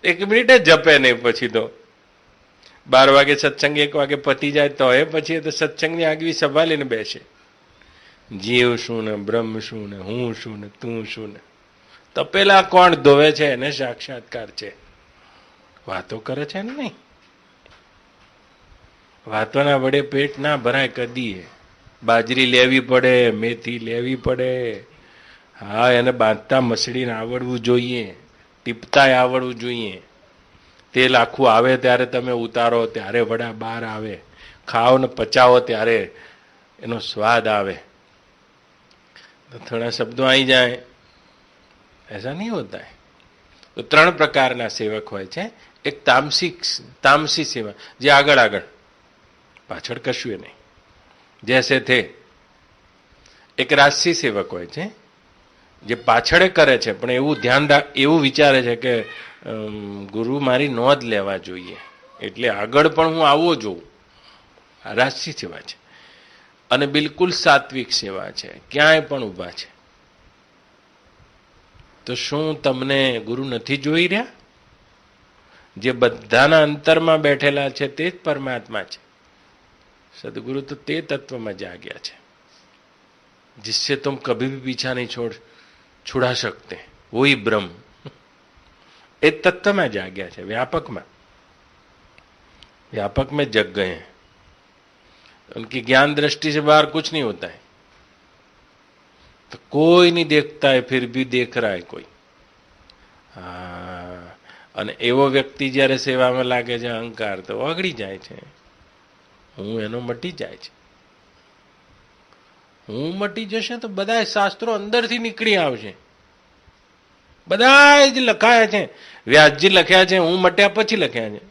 એક મિનિટે જપે નહીં. પછી તો 12 વાગે સત્સંગ, 1 વાગે પતી જાય તો એ પછી તો સત્સંગની આગવી સભા લઈને બેસે. જીવ શું ને, બ્રહ્મ શું ને, હું શું ને, તું શું ને. તો પેલા કોણ ધોવે છે એને સાક્ષાત્કાર છે. વાતો કરે છે ને નહીં. વાતોના વડે પેટ ના ભરાય કદી. બાજરી લેવી પડે, મેથી લેવી પડે. હા, એને બાંધતા મસળીને આવડવું જોઈએ, ટીપતાય આવડવું જોઈએ. તેલ આખું આવે ત્યારે તમે ઉતારો, ત્યારે વડા બહાર આવે. ખાઓ ને પચાવો ત્યારે એનો સ્વાદ આવે. તો થોડા શબ્દો આવી જાય, ऐसा नहीं होता है. તો 3 પ્રકારના સેવક હોય છે. એક તામસી સેવા, જે આગળ આગળ, પાછળ કશું નહીં, જૈસે થે. એક રાજસી સેવક હોય છે, જે પાછળ કરે છે પણ એવું ધ્યાન એવું વિચારે છે કે ગુરુ મારી નોંધ લેવા જોઈએ, એટલે આગળ પણ હું આવવો જોઉં. રાજસી સેવા છે. અને બિલકુલ સાત્વિક સેવા છે, ક્યાંય પણ ઊભા છે. તો શું તમને ગુરુ નથી જોઈ રહ્યા? જે બધાના અંતરમાં બેઠેલા છે તે જ પરમાત્મા છે. સદગુરુ તો તે તત્વમાં જાગ્યા છે, जिससे तुम कभी भी पीछा नहीं छुड़ा सकते, वही ब्रह्म. એ તત્વમાં જાગ્યા છે, व्यापक में जग गए हैं. उनकी ज्ञान दृष्टि से बाहर कुछ नहीं होता है. तो कोई नहीं देखता है, फिर भी देख रहा है कोई. હા, અને એવો વ્યક્તિ જ્યારે સેવામાં લાગે છે, અહંકાર તો ઓગળી જાય છે. હું એનો મટી જાય છે. હું મટી જશે તો બધા શાસ્ત્રો અંદરથી નીકળી આવશે. બધા જ લખાયા છે. વ્યાસજી લખ્યા છે, હું મટ્યા પછી લખ્યા છે.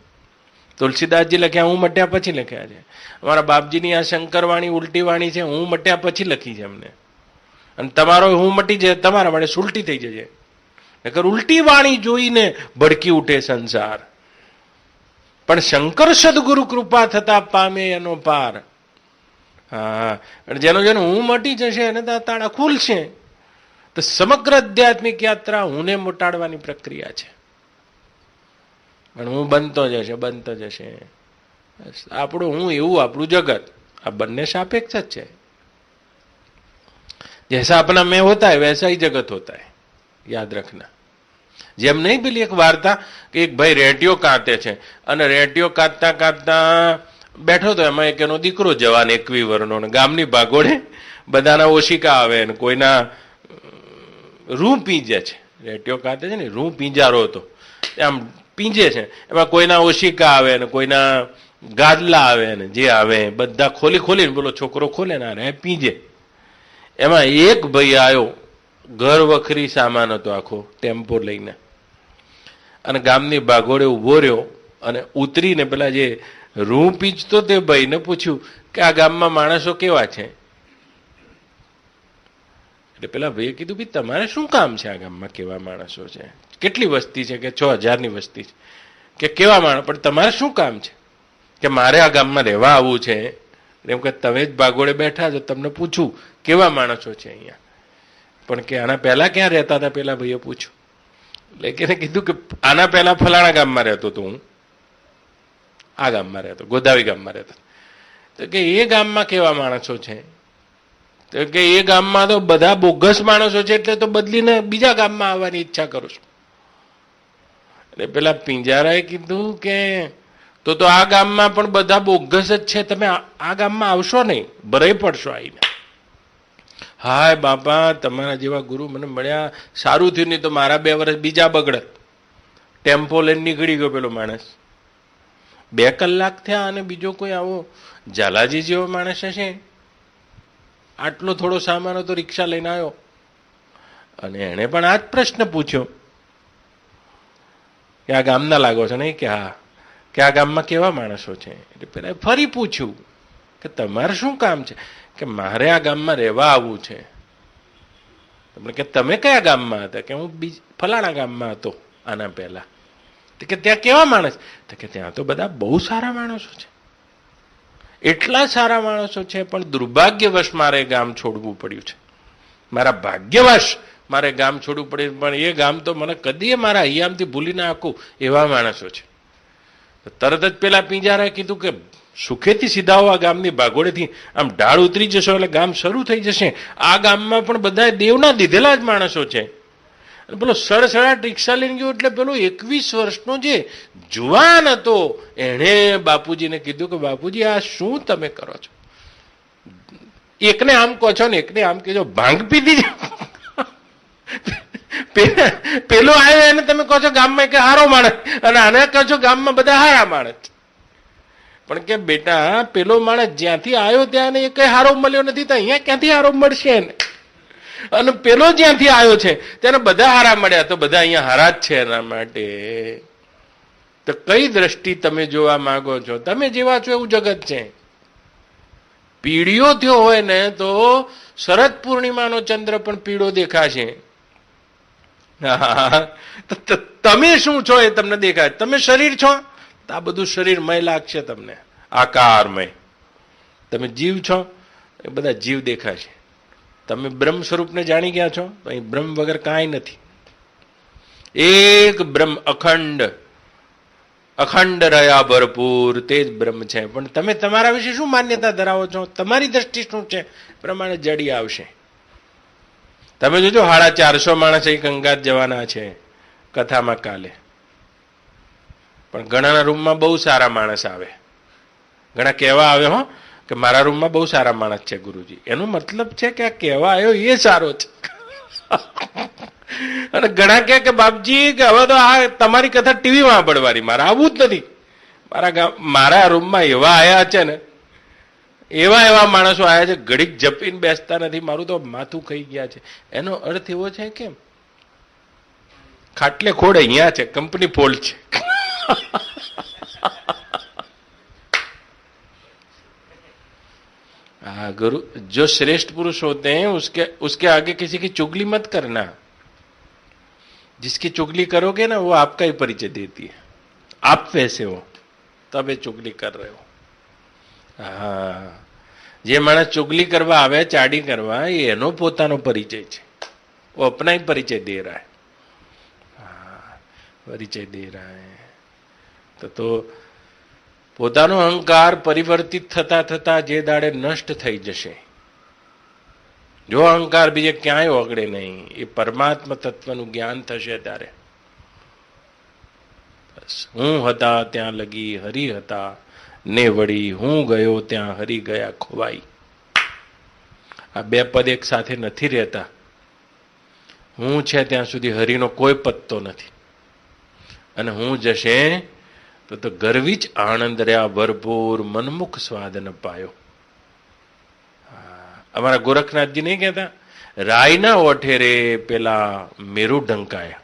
તુલસીદાસજી લખ્યા, હું મટ્યા પછી લખ્યા છે. અમારા બાપજીની આ શંકરવાણી ઉલટી વાણી છે, હું મટ્યા પછી લખી છે અમને. અને તમારો હું મટી જાય, તમારા માટે સુલટી થઈ જશે. નકર ઉલટી વાણી જોઈને ભડકી ઉઠે સંસાર. પણ શંકર સદગુરુ કૃપા થતા પામે એનો પાર. હા, જેનો હું મટી જશે એને તો તાળા ખુલશે. તો સમગ્ર આધ્યાત્મિક યાત્રા હુંને મટાડવાની પ્રક્રિયા છે. પણ હું બનતો જશે બનતો જશે. આપણું હું એવું આપણું જગત, આ બંને સાપેક્ષ જ છે. जैसा अपना मैं होता है वैसा ही जगत होता है, યાદ રખના. જેમ નહીં પેલી એક વાર્તા કે એક ભાઈ રેટિયો કાંતે છે અને રેટિયો કાંતતા કાંતતા બેઠો તો એમાં એક એનો દીકરો જવાન 21 વર્ષનો ગામની ભાગોળે બધાના ઓશિકા આવે ને કોઈના રૂ પીંજે છે. રેટિયો કાંતે છે ને રૂ પીંજારો હતો, આમ પીંજે છે, એમાં કોઈના ઓશિકા આવે ને કોઈના ગાદલા આવે ને જે આવે બધા ખોલી ખોલીને બોલો છોકરો ખોલે ને પીંજે. એમાં એક ભાઈ આવ્યો, ઘર વખરી સામાન હતો આખો ટેમ્પો લઈને, અને ગામની ભાગોળે ઉભો રહ્યો અને ઉતરીને પેલા જે રૂ પીંચતો તે ભાઈને પૂછ્યું કે આ ગામમાં માણસો કેવા છે? એટલે પેલા ભાઈએ કીધું ભાઈ તમારે શું કામ છે આ ગામમાં, કેવા માણસો છે? કેટલી વસ્તી છે? કે 6000ની વસ્તી છે. કે કેવા માણસ, પણ તમારે શું કામ છે? કે મારે આ ગામમાં રહેવા આવવું છે. એમ કે તમે જ ભાગોળે બેઠા છો, તમને પૂછું કેવા માણસો છે અહીંયા. પણ કે આના પહેલા ક્યાં રહેતા હતા? પેલા ભાઈએ પૂછ્યું. એટલે કીધું કે આના પહેલા ફલાણા ગામમાં રહેતો હતો, હું આ ગામમાં રહેતો, ગોદાવી ગામમાં રહેતો. તો કે એ ગામમાં કેવા માણસો છે? તો કે એ ગામમાં તો બધા બોગસ માણસો છે, એટલે તો બદલીને બીજા ગામમાં આવવાની ઈચ્છા કરું છું. એટલે પેલા પિંજારાએ કીધું કે તો આ ગામમાં પણ બધા બોગસ જ છે, તમે આ ગામમાં આવશો નહીં, ભરાઈ પડશો આવીને. હાય બાપા, તમારા જેવા ગુરુ મને મળ્યા, સારું થયું, નહીં તો મારા 2 વર્ષ બીજા બગડત. ટેમ્પો લઈને નીકળી ગયો પેલો માણસ. 2 કલાક થયા અને બીજો કોઈ આવો ઝાલાજી જેવો માણસ હશે, આટલો થોડો સામાન હતો, રિક્ષા લઈને આવ્યો અને એણે પણ આ જ પ્રશ્ન પૂછ્યો કે આ ગામના લાગો છો? નહીં કે હા. કે આ ગામમાં કેવા માણસો છે? એટલે પેલા ફરી પૂછ્યું કે તમારે શું કામ છે? કે મારે આ ગામમાં રહેવા આવવું છે. તમને કે તમે કયા ગામમાં હતા? કે હું ફલાણા ગામમાં હતો આના પહેલા. કે ત્યાં કેવા માણસ? તો કે ત્યાં તો બધા બહુ સારા માણસો છે, એટલા સારા માણસો છે, પણ દુર્ભાગ્યવશ મારે ગામ છોડવું પડ્યું છે. મારા ભાગ્યવશ મારે ગામ છોડવું પડ્યું, પણ એ ગામ તો મને કદી મારા હૈયામથી ભૂલી ના શકું એવા માણસો છે. તરત જ પેલા પિંજારાએ કીધું કે સુખેથી સીધા આ ગામની ભાગોળેથી આમ ઢાળ ઉતરી જશો એટલે ગામ શરૂ થઈ જશે. આ ગામમાં પણ બધા દેવના દીધેલા જ માણસો છે. અને પેલો સડસડાટ રિક્ષા લઈને ગયો એટલે પેલો 21 વર્ષનો જે જુવાન હતો એણે બાપુજીને કીધું કે બાપુજી આ શું તમે કરો છો? એકને આમ કહો છો ને એકને આમ કહેજો ભાંગ પીધી પેલો આવ્યો એને તમે કહો છો ગામમાં કે હારો માણસ, અને આને કહો છો ગામમાં બધા હારા માણસ. પણ કે બેટા પેલો માણસ જ્યાંથી આવ્યો ત્યાં એ કઈ હારો મળ્યો નથી, તો અહીંયા ક્યાંથી હારો મળશે એને? અને પેલો જ્યાંથી આવ્યો છે તેને બધા હારા મળ્યા, તો બધા અહીંયા હારા જ છે એના માટે. તો કઈ દ્રષ્ટિ તમે જોવા માંગો છો? તમે જેવા છો એવું જગત છે. પીળિયો થયો હોય ને તો શરદ પૂર્ણિમાનો ચંદ્ર પણ પીળો દેખાશે. તમે શું છો એ તમને દેખાય. તમે શરીર છો તો આ બધું શરીરમય લાગશે તમને, આકારમય. તમે જીવ છો એ બધા જીવ દેખાશે. તમે બ્રહ્મ સ્વરૂપને જાણી ગયા છો તો અહીં બ્રહ્મ વગર કાંઈ નથી. એક બ્રહ્મ અખંડ, અખંડ રહ્યા ભરપૂર, તે જ બ્રહ્મ છે. પણ તમે તમારા વિશે શું માન્યતા ધરાવો છો? તમારી દ્રષ્ટિ શું છે પ્રમાણે જડી આવશે. તમે જોજો 450 માણસ એક અંગાત જવાના છે કથામાં કાલે. પણ ઘણાના રૂમમાં બહુ સારા માણસ આવે. ઘણા કહેવા આવે હો કે મારા રૂમમાં બહુ સારા માણસ છે ગુરુજી. એનો મતલબ છે કે આ કહેવા આવ્યો એ સારો છે. અને ઘણા કહે કે બાપજી કે હવે તો આ તમારી કથા ટીવીમાં સાંભળવાની, મારે આવવું જ નથી. મારા રૂમમાં એવા આયા છે ને, એવા માણસો આવ્યા છે ઘડીક જપીને બેસતા નથી, મારું તો માથું ખાઈ ગયા છે. એનો અર્થ એવો છે કે ખાટલે ખોડ અહીંયા છે, કંપની ફોલ્ટ છે. हाँ गुरु, जो श्रेष्ठ पुरुष होते हैं उसके आगे किसी की चुगली मत करना. जिसकी चुगली करोगे ना वो आपका ही परिचय देती है. आप वैसे हो तब એ ચુગલી કર रहे हो. હા, જે માણસ ચુગલી કરવા આવે, ચાડી કરવા, એનો પોતાનો પરિચય છે. वो अपना ही परिचय दे रहा है. हाँ, परिचय दे रहा है. તો પોતાનો અહંકાર પરિવર્તિત થતા થતા જે દાડે નષ્ટ થઈ જશે, જો અહંકાર બીજે ક્યાંય ઓગળે નહીં, એ પરમાત્મા તત્વનું જ્ઞાન થશે ત્યારે હું હતા ત્યાં લગી હરિ હતા ને વળી હું ગયો ત્યાં હરિ ગયા ખોવાઈ. આ બે પદ એક સાથે નથી રહેતા. હું છે ત્યાં સુધી હરિનો કોઈ પત્તો નથી, અને હું જશે તો ગર્વી જ આનંદ રહ્યા ભરપૂર મનમુખ સ્વાદન પાયો. અમારા ગોરખનાથજી નહીં કહેતા, રાયના ઓઠે રે પેલા મેરુ ઢંકાયા.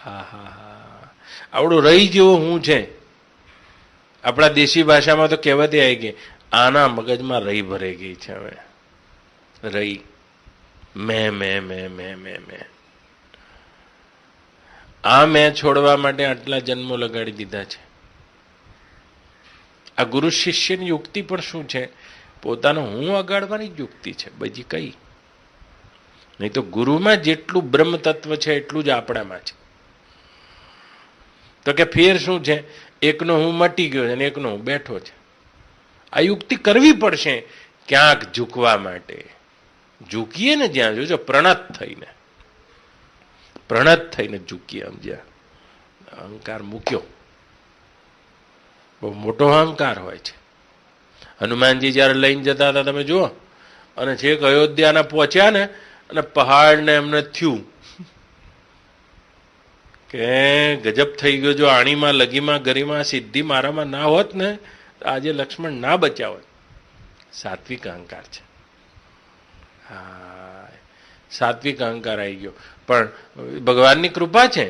હા હા હા, આવડું રહી જેવો હું છે. આપણા દેશી ભાષામાં તો કહેવત આવી ગઈ, આના મગજમાં રહી ભરાઈ ગઈ છે. હવે રહી મેં આ મેં છોડવા માટે આટલા જન્મો લગાડી દીધા છે. આ ગુરુ શિષ્યની યુક્તિ પણ શું છે? પોતાનો હું અગાડવાની જ યુક્તિ છે, બીજી કઈ નહીં. તો ગુરુમાં જેટલું બ્રહ્મ તત્વ છે એટલું જ આપણામાં છે. તો કે ફેર શું છે? એકનો હું મટી ગયો છે અને એકનો હું બેઠો છે. આ યુક્તિ કરવી પડશે ક્યાંક ઝૂકવા માટે. ઝૂકીએ ને જ્યાં જોજો પ્રણત થઈને ઝૂકીએ. સમજ્યા? અહંકાર મૂક્યો, બહુ મોટો અહંકાર હોય છે. હનુમાનજી જયારે લઈને જતા હતા તમે જુઓ, અને છેક અયોધ્યાના પહોંચ્યા ને, અને પહાડને એમને થયું કે ગજબ થઈ ગયો. જો આણીમાં લગીમાં ગરીમાં સિદ્ધિ મારામાં ના હોત ને તો આજે લક્ષ્મણ ના બચ્યા હોત. સાત્વિક અહંકાર છે. હા, સાત્વિક અહંકાર આવી ગયો. પણ ભગવાનની કૃપા છે.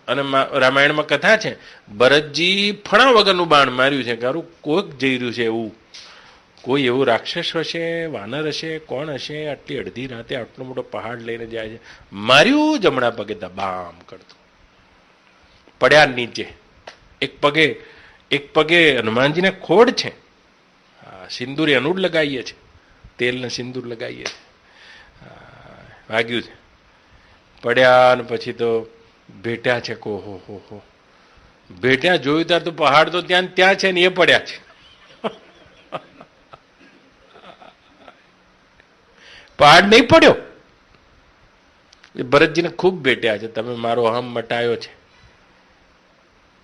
અને રામાયણમાં કથા છે, ભરતજી ફણા વગરનું બાણ માર્યું છે. કારું કોઈક જઈ રહ્યું છે એવું, કોઈ એવું રાક્ષસ હશે, વાનર હશે, કોણ હશે, આટલી અડધી રાતે આટલો મોટો પહાડ લઈને જાય છે. માર્યું જમણા પગે દબામ કરતું, પડ્યા નીચે. એક પગે હનુમાનજીને ખોડ છે. સિંદૂર એનું જ લગાવીએ છે, તેલને સિંદૂર લગાવીએ છે. વાગ્યું છે, પડ્યા. ને પછી તો ભેટ્યા છે. હો ભેટ્યા, જોયું ત્યાં તો પહાડ તો ત્યાં છે ને એ પડ્યા છે. પહાડ નહીં પડ્યો. એ ભરતજીને ખૂબ ભેટ્યા છે, તમે મારો અહમ મટાયો છે.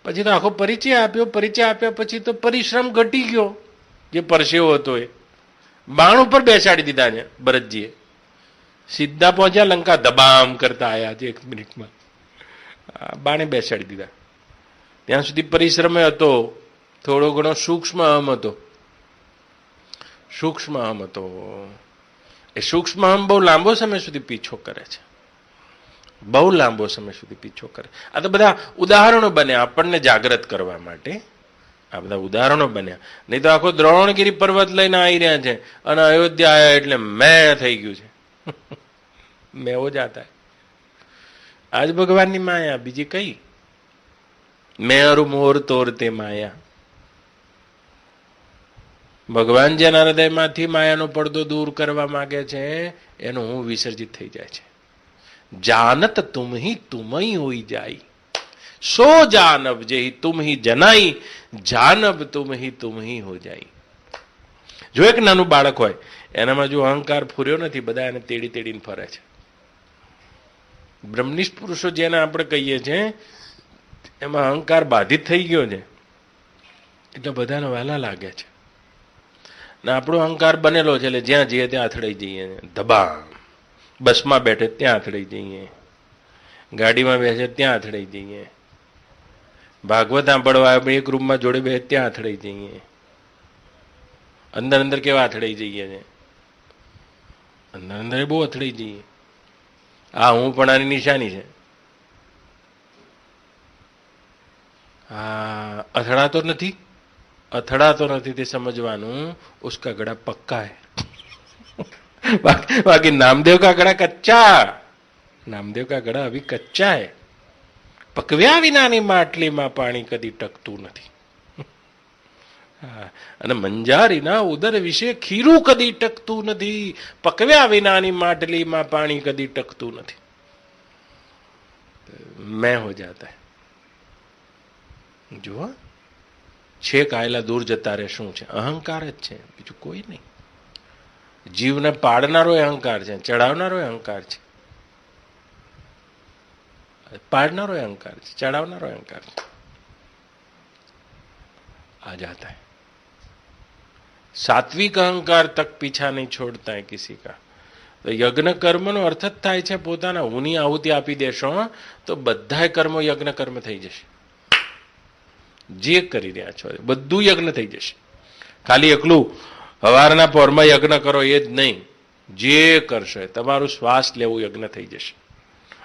પછી તો આખો પરિચય આપ્યા પછી તો પરિશ્રમ ઘટી ગયો. જે પરસેવો હતો એ બાણ ઉપર બેસાડી દીધા છે ભરતજીએ. સીધા પહોંચ્યા લંકા, દબામ કરતા આવ્યા છે 1 મિનિટમાં. બાણે બેસાડી દીધા. ત્યાં સુધી પરિશ્રમ હતો, થોડો ઘણો સૂક્ષ્મ અહમ હતો. એ સૂક્ષ્મ અહમ બહુ લાંબો સમય સુધી પીછો કરે છે. બહુ લાંબો સમય સુધી પીછો કરે. આ તો બધા ઉદાહરણો બન્યા આપણને જાગૃત કરવા માટે. આ બધા ઉદાહરણો બન્યા. નહીં તો આખો દ્રોણગીરી પર્વત લઈને આવી રહ્યા છે, અને અયોધ્યા આવ્યા એટલે મેં થઈ ગયું છે. મેં હો જાતા. આજ ભગવાનની માયા, બીજી કઈ? મેં અરુ મોર તોર તે માયા. ભગવાન જેના હૃદયમાંથી માયાનો પડદો દૂર કરવા માંગે છે એનો હું વિસર્જિત થઈ જાય છે. જાનત તુમ હી તુમઈ હોઈ જાય, સો જાનબ જેહી તુમ હી જનાઈ, જાનબ તુમ હી હો જાય. જો એક નાનું બાળક હોય, એનામાં જો અહંકાર ફૂર્યો નથી, બધા એને તેડીને ફરે છે. બ્રહ્મનિષ્ઠ પુરુષો જેને આપણે કહીએ છીએ, એમાં અહંકાર બાધિત થઈ ગયો છે એટલે બધાને વહેલા લાગે છે. ને આપણો અહંકાર બનેલો છે એટલે જ્યાં જઈએ ત્યાં અથડાઈ જઈએ. દબામ. બસમાં બેઠે ત્યાં અથડાઈ જઈએ, ગાડીમાં બેસે ત્યાં અથડાઈ જઈએ, ભાગવત સાંભળવા એક રૂમમાં જોડે બે ત્યાં અથડાઈ જઈએ. અંદર કેવા અથડાઈ જઈએ છે, અંદર બહુ અથડાઈ જઈએ. આ હું પણ આની નિશાની છે. અથડાતો નથી તે સમજવાનું, ઉસકા ગળા પક્કા હૈ. बाकी नामदेव का गड़ा कच्चा, नामदेव का गड़ा अभी कच्चा है. પકવ્યા વિનાની માટલીમાં પાણી કદી ટકતું નથી. અને મંજારીના ઉદર વિશે ખીરું કદી ટકતું નથી. પકવ્યા વિનાની માટલીમાં પાણી કદી ટકતું નથી. મેં હો જાતા હૈ. જુઓ, છેક આયેલા દૂર જતા રહે શું છે? અહંકાર જ છે, બીજું કોઈ નહીં. જીવને પાડનારો અહંકાર છે, ચડાવનારો અહંકાર છે. પાડનારો अहंकार છે, ચડાવનારો अहंकार છે. आ जाता है. सात्विक अहंकार तक पीछा नहीं छोड़ता है किसी का. તો યજ્ઞ કર્મનો અર્થ જ થાય છે પોતાના હુંની આહુતિ આપી દેશો તો બધા કર્મો યજ્ઞ કર્મ થઈ જશે. જે કરી રહ્યા છો બધું યજ્ઞ થઈ જશે. ખાલી એકલું હવારના પોરમાં યજ્ઞ કરો એ જ નહીં, જે કરશે તમારું શ્વાસ લેવું યજ્ઞ થઈ જશે,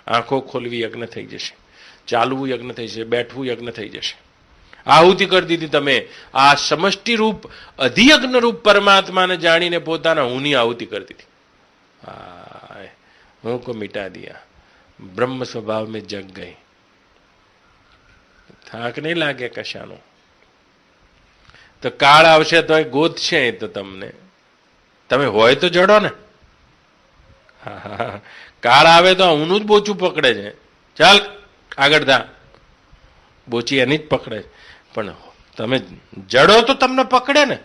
આંખો ખોલવી યજ્ઞ થઈ જશે, ચાલવું યજ્ઞ થઈ જશે, બેઠવું યજ્ઞ થઈ જશે. આહુતિ કરી દીધી તમે, આ સમષ્ટિ રૂપ અધિયજ્ઞ રૂપ પરમાત્માને જાણીને પોતાના હુંની આહુતિ કરી દીધી. હું કો મિટા દિયા, બ્રહ્મ સ્વભાવ મેં જગ ગઈ. થાક નહીં લાગે કશાનો. તો કાળ આવશે તો ગોતશે તો તમને, તમે હોય તો જડો ને. કાળ આવે તો ઊનું જ બોચું પકડે છે, ચાલ આગળ થા, બોચી એની જ પકડે. પણ તમે જડો તો તમને પકડે ને.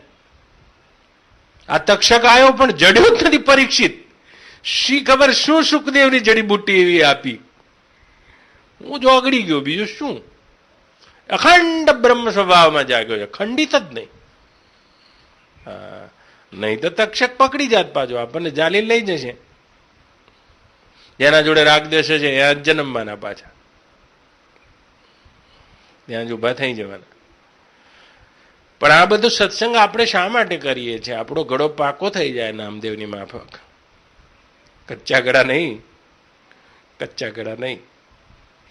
આ તક્ષક આવ્યો પણ જડ્યો જ નથી પરીક્ષિત. શી ખબર શું સુખદેવની જડીબુટ્ટી એવી આપી, હું જો અગડી ગયો, બીજું શું. અખંડ બ્રહ્મ સ્વભાવમાં જાગ્યો છે, ખંડિત જ નહીં. નહીં તો તક્ષક પકડી જાત પાછો, આપણને જાલી લઈ જશે. જેના જોડે રાગ દેશ છે ત્યાં જન્મવાના પાછા, ત્યાં જ ઉભા થઈ જવાના. પણ આ બધું સત્સંગ આપણે શા માટે કરીએ છીએ? આપણો ગળો પાકો થઈ જાય નામદેવની માફક. કચ્ચા ગળા નહીં, કચ્ચા ગળા નહીં.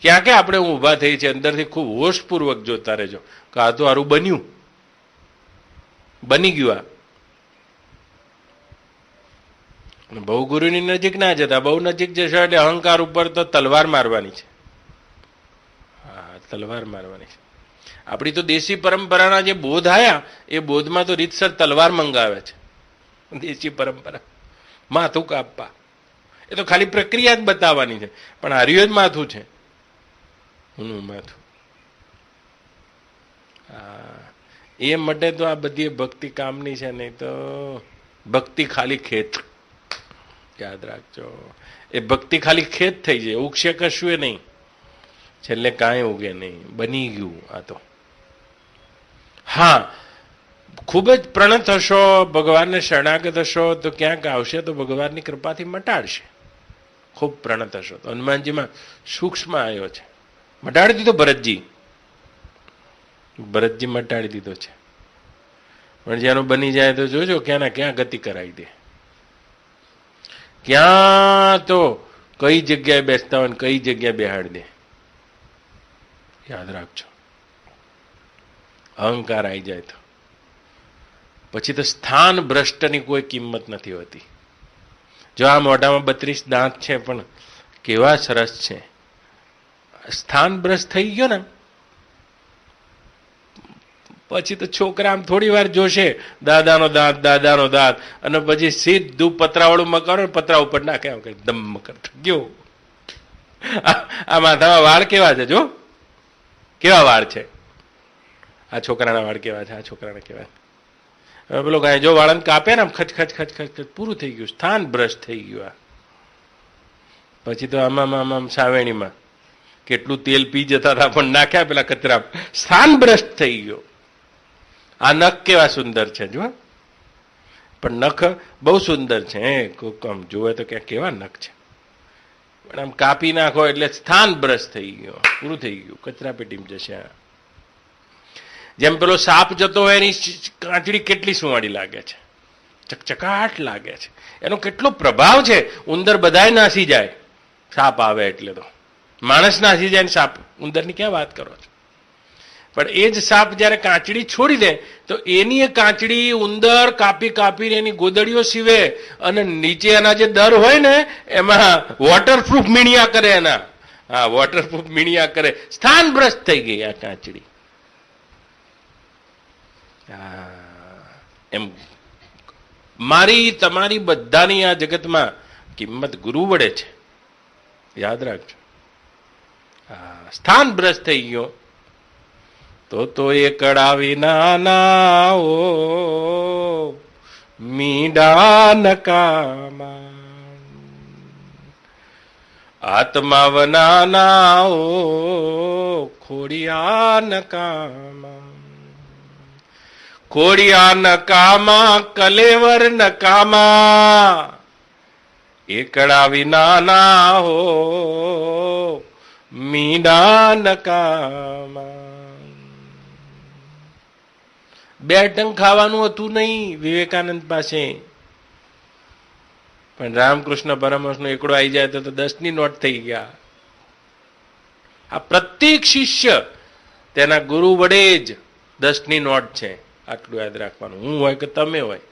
ક્યાં કે આપણે ઊભા થઈ છે અંદરથી ખૂબ હોશપૂર્વક જોતા રહેજો કે આ તો હારું બન્યું, બની ગયું. આ બહુ ગુરુની નજીક ના જતા, બહુ નજીક જશો એટલે અહંકાર ઉપર તો તલવાર મારવાની છે. હા, તલવાર મારવાની છે. આપણી તો દેશી પરંપરાના જે બોધ આયા એ બોધમાં તો રીતસર તલવાર મંગાવે છે. દેશી પરંપરા માથું કાપવા, એ તો ખાલી પ્રક્રિયા જ બતાવવાની છે, પણ હાર્યું જ માથું છે, હું માથું. એ માટે તો આ બધી ભક્તિ કામની છે, નહીં તો ભક્તિ ખાલી ખેત. યાદ રાખજો, એ ભક્તિ ખાલી ખેત થઈ જાય, ઉગશે કશું એ નહીં, છેલ્લે કાંઈ ઉગે નહીં. બની ગયું આ તો. હા, ખૂબ જ પ્રણત હશો, ભગવાનને શરણાગત હશો તો ક્યાંક આવશે તો ભગવાનની કૃપાથી મટાડશે. ખૂબ પ્રણત હશો તો હનુમાનજીમાં સૂક્ષ્મ આવ્યો છે, મટાડી દીધો ભરતજી. ભરતજી મટાડી દીધો છે, પણ જેનું બની જાય તો જોજો ક્યાં ના ક્યાં ગતિ કરાવી દે. ક્યાં તો કઈ જગ્યાએ બેસતા હોય કઈ જગ્યાએ બેહાડી દે. યાદ રાખજો, અહંકાર આવી જાય તો પછી તો સ્થાન ભ્રષ્ટની કોઈ કિંમત નથી હોતી. જો આ મોઢામાં 32 દાંત છે પણ કેવા સરસ છે, સ્થાન ભ્રષ્ટ થઈ ગયો ને પછી તો છોકરા આમ થોડી વાર જોશે દાદાનો દાંત, દાદાનો દાંત, અને પછી સીધું પતરાવાળું મકાન પતરા ઉપર નાખે, દમ મકર ગયો. આ માથામાં વાળ કેવા છે, જો કેવા વાળ છે. આ છોકરાના વાળ કેવા છે, આ છોકરાના કેવા. હવે પેલો ગાય જો વાળાને કાપે ને ખચ ખચ ખચ ખચ ખચ, પૂરું થઈ ગયું, સ્થાન ભ્રષ્ટ થઈ ગયું. આ પછી તો આમાં સાવેણીમાં કેટલું તેલ પી જતા હતા પણ નાખ્યા પેલા કચરા, સ્થાન ભ્રષ્ટ થઈ ગયો. આ નખ કેવા સુંદર છે, જો પણ નખ બહુ સુંદર છે. આમ જોવે તો ક્યાં કેવા નખ છે, પણ આમ કાપી નાખો એટલે સ્થાન ભ્રષ્ટ થઈ ગયો, પૂરું થઈ ગયું, કચરા પેટીમાં જશે. જેમ પેલો સાપ જતો હોય એની કાંચડી કેટલી સુવાળી લાગે છે, ચકચકાટ લાગે છે, એનો કેટલો પ્રભાવ છે. ઉંદર બધાય નાસી જાય સાપ આવે એટલે, તો માણસ નાસી જાય ને સાપ, ઉંદરની ક્યાં વાત કરો છો. પણ એ જ સાપ જયારે કાંચડી છોડી દે તો એની એ કાંચડી ઉંદર કાપી કાપીને એની ગોદડીઓ સીવે અને નીચે એના જે દર હોય ને એમાં વોટરપ્રૂફ મીણિયા કરે, એના હા વોટરપ્રૂફ મીણિયા કરે. સ્થાન ભ્રષ્ટ થઈ ગઈ આ કાંચડી. એમ મારી તમારી બધાની આ જગતમાં કિંમત ગુરુ વડે છે, યાદ રાખજો. સ્થાન ભ્રષ્ટ થઈ ગયો તો એકડા વિના નાઓ મીંડા નકામા, આત્મા વના નાઓ ખોડિયા નકામા, ખોડિયા નકામા કલેવર નકામા, એકડા વિના ના હો મીંડા નકામા. બે ટંક ખાવાનું હતું નહીં વિવેકાનંદ પાસે, પણ રામકૃષ્ણ પરમહંસનો એકડો આવી જાય તો 10ની નોટ થઈ ગયા. આ પ્રત્યેક શિષ્ય તેના ગુરુ વડે જ 10ની નોટ છે. આટલું યાદ રાખવાનું. હું હોય કે તમે હોય,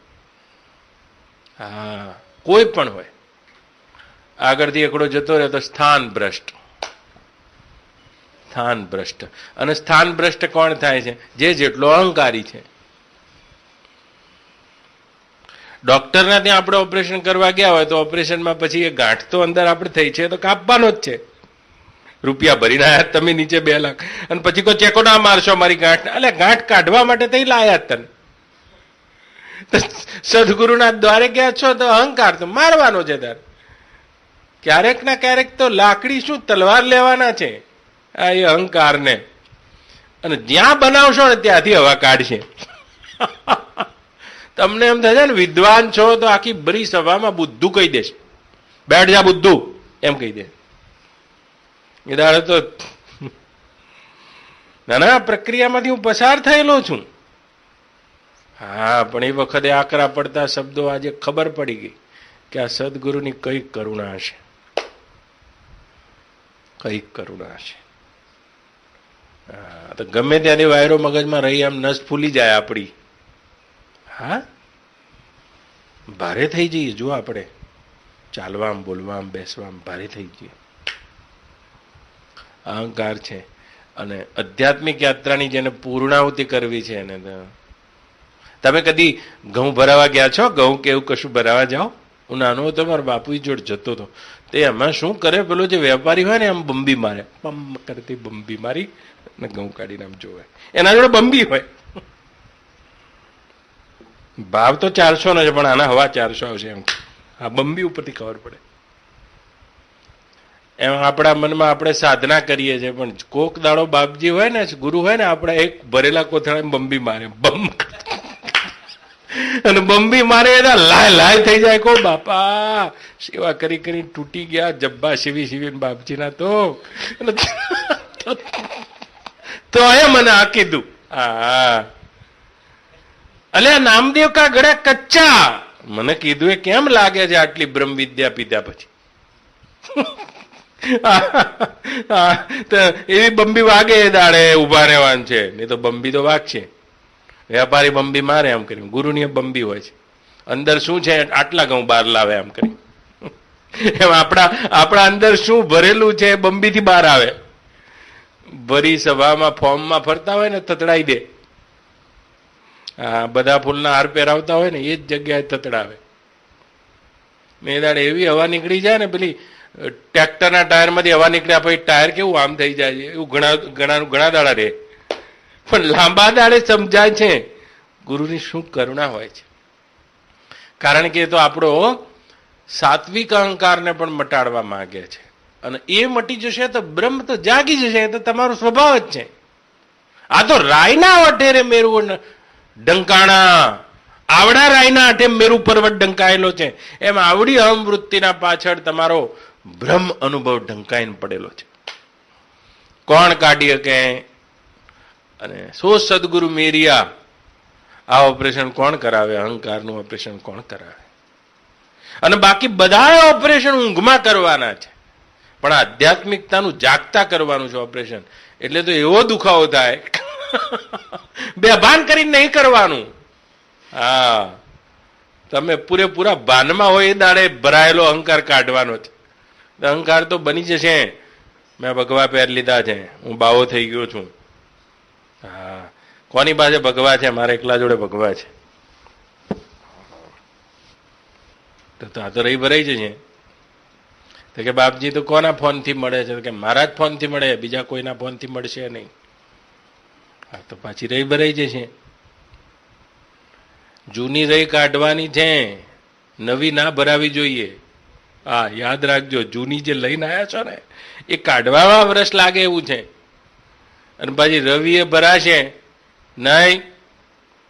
હા કોઈ પણ હોય, આગળથી એકડો જતો રહે તો સ્થાન ભ્રષ્ટ. સ્થાન ભ્રષ્ટ. અને સ્થાન ભ્રષ્ટ કોણ થાય છે? જે જેટલો અહંકારી છે. ડોક્ટરના ત્યાં આપણે ઓપરેશન કરવા ગયા હોય તો ઓપરેશનમાં પછી એ ગાંઠ તો અંદર આપણે થઈ છે તો કાપવાનો જ છે. રૂપિયા ભરીને આયા તમે નીચે 2 લાખ, અને પછી કોઈ ચેકો ના મારશો મારી ગાંઠ. એટલે ગાંઠ કાઢવા માટે તઈ લાયા તને. સદગુરુના દ્વારે ગયા છો તો અહંકાર તો મારવાનો છે તાર. ક્યારેક ના ક્યારેક તો લાકડી શું તલવાર લેવાના છે આ એ અહંકારને. અને જ્યાં બનાવશો ને ત્યાંથી હવા કાઢશે. તમને એમ થશે ને વિદ્વાન છો તો આખી બરી સભામાં બુદ્ધુ કહી દેશે, બેઠ જા બુદ્ધુ એમ કહી દે. એ દાડે તો ના પ્રક્રિયામાંથી હું પસાર થયેલો છું. હા, પણ એ વખતે આકરા પડતા શબ્દો આજે ખબર પડી ગઈ કે આ સદગુરુની કઈ કરુણા હશે, કઈ કરુણા હશે. તો ગમે ત્યાંની વાયરો મગજમાં રહી આમ નસ ફૂલી જાય આપણી. હા, ભારે થઈ જઈએ. જો આપણે ચાલવામ બોલવામ બેસવામ ભારે થઈ જઈએ. અહંકાર છે. અને આધ્યાત્મિક યાત્રાની જેને પૂર્ણાહુતિ કરવી છે એને તમે કદી ઘઉં ભરાવા ગયા છો? ઘઉં કે એવું કશું ભરાવા જાઓ? હું નાનો હતો મારા બાપુ જોડે જતો હતો. તે એમાં શું કરે, પેલો જે વેપારી હોય ને આમ બંબી મારે, પમ કરતી બંબી મારી ને ઘઉં કાઢીને આમ જોવે. એના જોડે બંબી હોય. ભાવ તો 400 નો છે પણ આના હવા 400 આવશે એમ. આ બંબી ઉપરથી ખબર પડે. એમ આપણા મનમાં આપણે સાધના કરીએ છીએ, પણ કોક દાડો બાપજી હોય ને, ગુરુ હોય ને, આપણે એક ભરેલા કોથળા બંબી મારે, બમ, અને બંબી મારે એના લાય લાય થઈ જાય. કો બાપા સેવા કરી કરી તૂટી ગયા જબ્બા સીવી સીવીને બાપજીના તો એ મને આ કીધું. હા, અલ્યા નામદેવ કા ગળે કચ્ચા. મને કીધું એ કેમ લાગે છે આટલી બ્રહ્મ વિદ્યા પીધા પછી? એવી બંબી વાગે એ દાડે ઉભા રહેવાનું છે, નહીં તો બંબી તો વાગશે. વેપારી બંબી મારે એમ કરી, ગુરુની બંબી હોય છે. અંદર શું છે આટલા ઘઉં બહાર લાવે એમ કરી. એમ આપણા અંદર શું ભરેલું છે બંબીથી બહાર આવે. ભરી સભામાં ફોર્મમાં ફરતા હોય ને તતડાઈ દે. બધા ફૂલના હાર પહેરાવતા હોય ને એ જ જગ્યાએ તતડાવે. મેં દાડે એવી હવા નીકળી જાય ને, પેલી ટ્રેક્ટરના ટાયરમાંથી હવા નીકળ્યા પછી ટાયર કેવું આમ થઈ જાય છે, એવું ઘણા દાડા રહે. પણ લાંબા દાડે સમજાય છે ગુરુની શું કરુણા હોય છે. કારણ કે એ તો આપણો સાત્વિક અહંકારને પણ મટાડવા માંગે છે. અને એ મટી જશે તો બ્રહ્મ તો જાગી જશે. એ તો તમારો સ્વભાવ જ છે. આ તો રાયના વટેરે મેરું ડંકાણા, આવડા રાયના હાથે મેરુ પર્વત ડંકાયેલો છે. એમ આવડી અહમવૃત્તિના પાછળ તમારો બ્રહ્મ અનુભવ ઢંકાઈને પડેલો છે. કોણ કાઢી શકે? અને સો સદગુરુ મેરિયા. આ ઓપરેશન કોણ કરાવે? અહંકારનું ઓપરેશન કોણ કરાવે? અને બાકી બધા ઓપરેશન ઊંઘમાં કરવાના છે, પણ આધ્યાત્મિકતાનું જાગતા કરવાનું છે ઓપરેશન. એટલે તો એવો દુખાવો થાય, બેભાન કરીને નહીં કરવાનું. હા, તમે પૂરેપૂરા ભાનમાં હોય એ દાડે ભરાયેલો અહંકાર કાઢવાનો છે. અહંકાર તો બની જશે મેં ભગવા પહેર લીધા છે, હું બાવો થઈ ગયો છું. હા, કોની પાસે ભગવા છે? મારે એકલા જોડે ભગવા છે. તો આ તો રહી ભરાઈ જશે. તો કે બાપજી તો કોના ફોનથી મળે છે? કે મારા જ ફોનથી મળે, બીજા કોઈના ફોનથી મળશે નહીં. હા તો પાછી રહી ભરાઈ જશે. જૂની રહી કાઢવાની છે, નવી ના ભરાવી જોઈએ. હા યાદ રાખજો, જૂની જે લઈને આવ્યા છો ને એ કાઢવામાં વર્ષ લાગે એવું છે. અને પાછી રવિ એ ભરાશે નહીં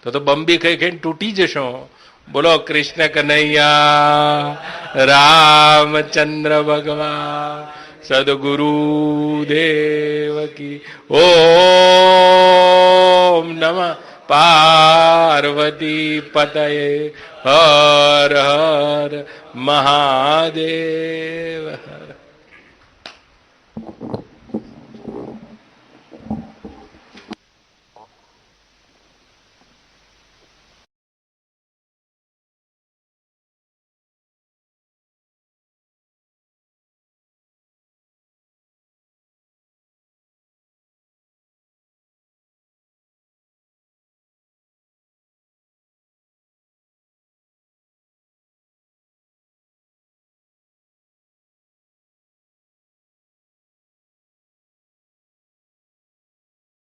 તો બંબી ખાઈ ખાઈને તૂટી જશો. બોલો કૃષ્ણ કનૈયા રામચંદ્ર ભગવાન સદગુરુ દેવ કી. ઓમ નમઃ પાર્વતી પતયે હર હર મહાદેવ.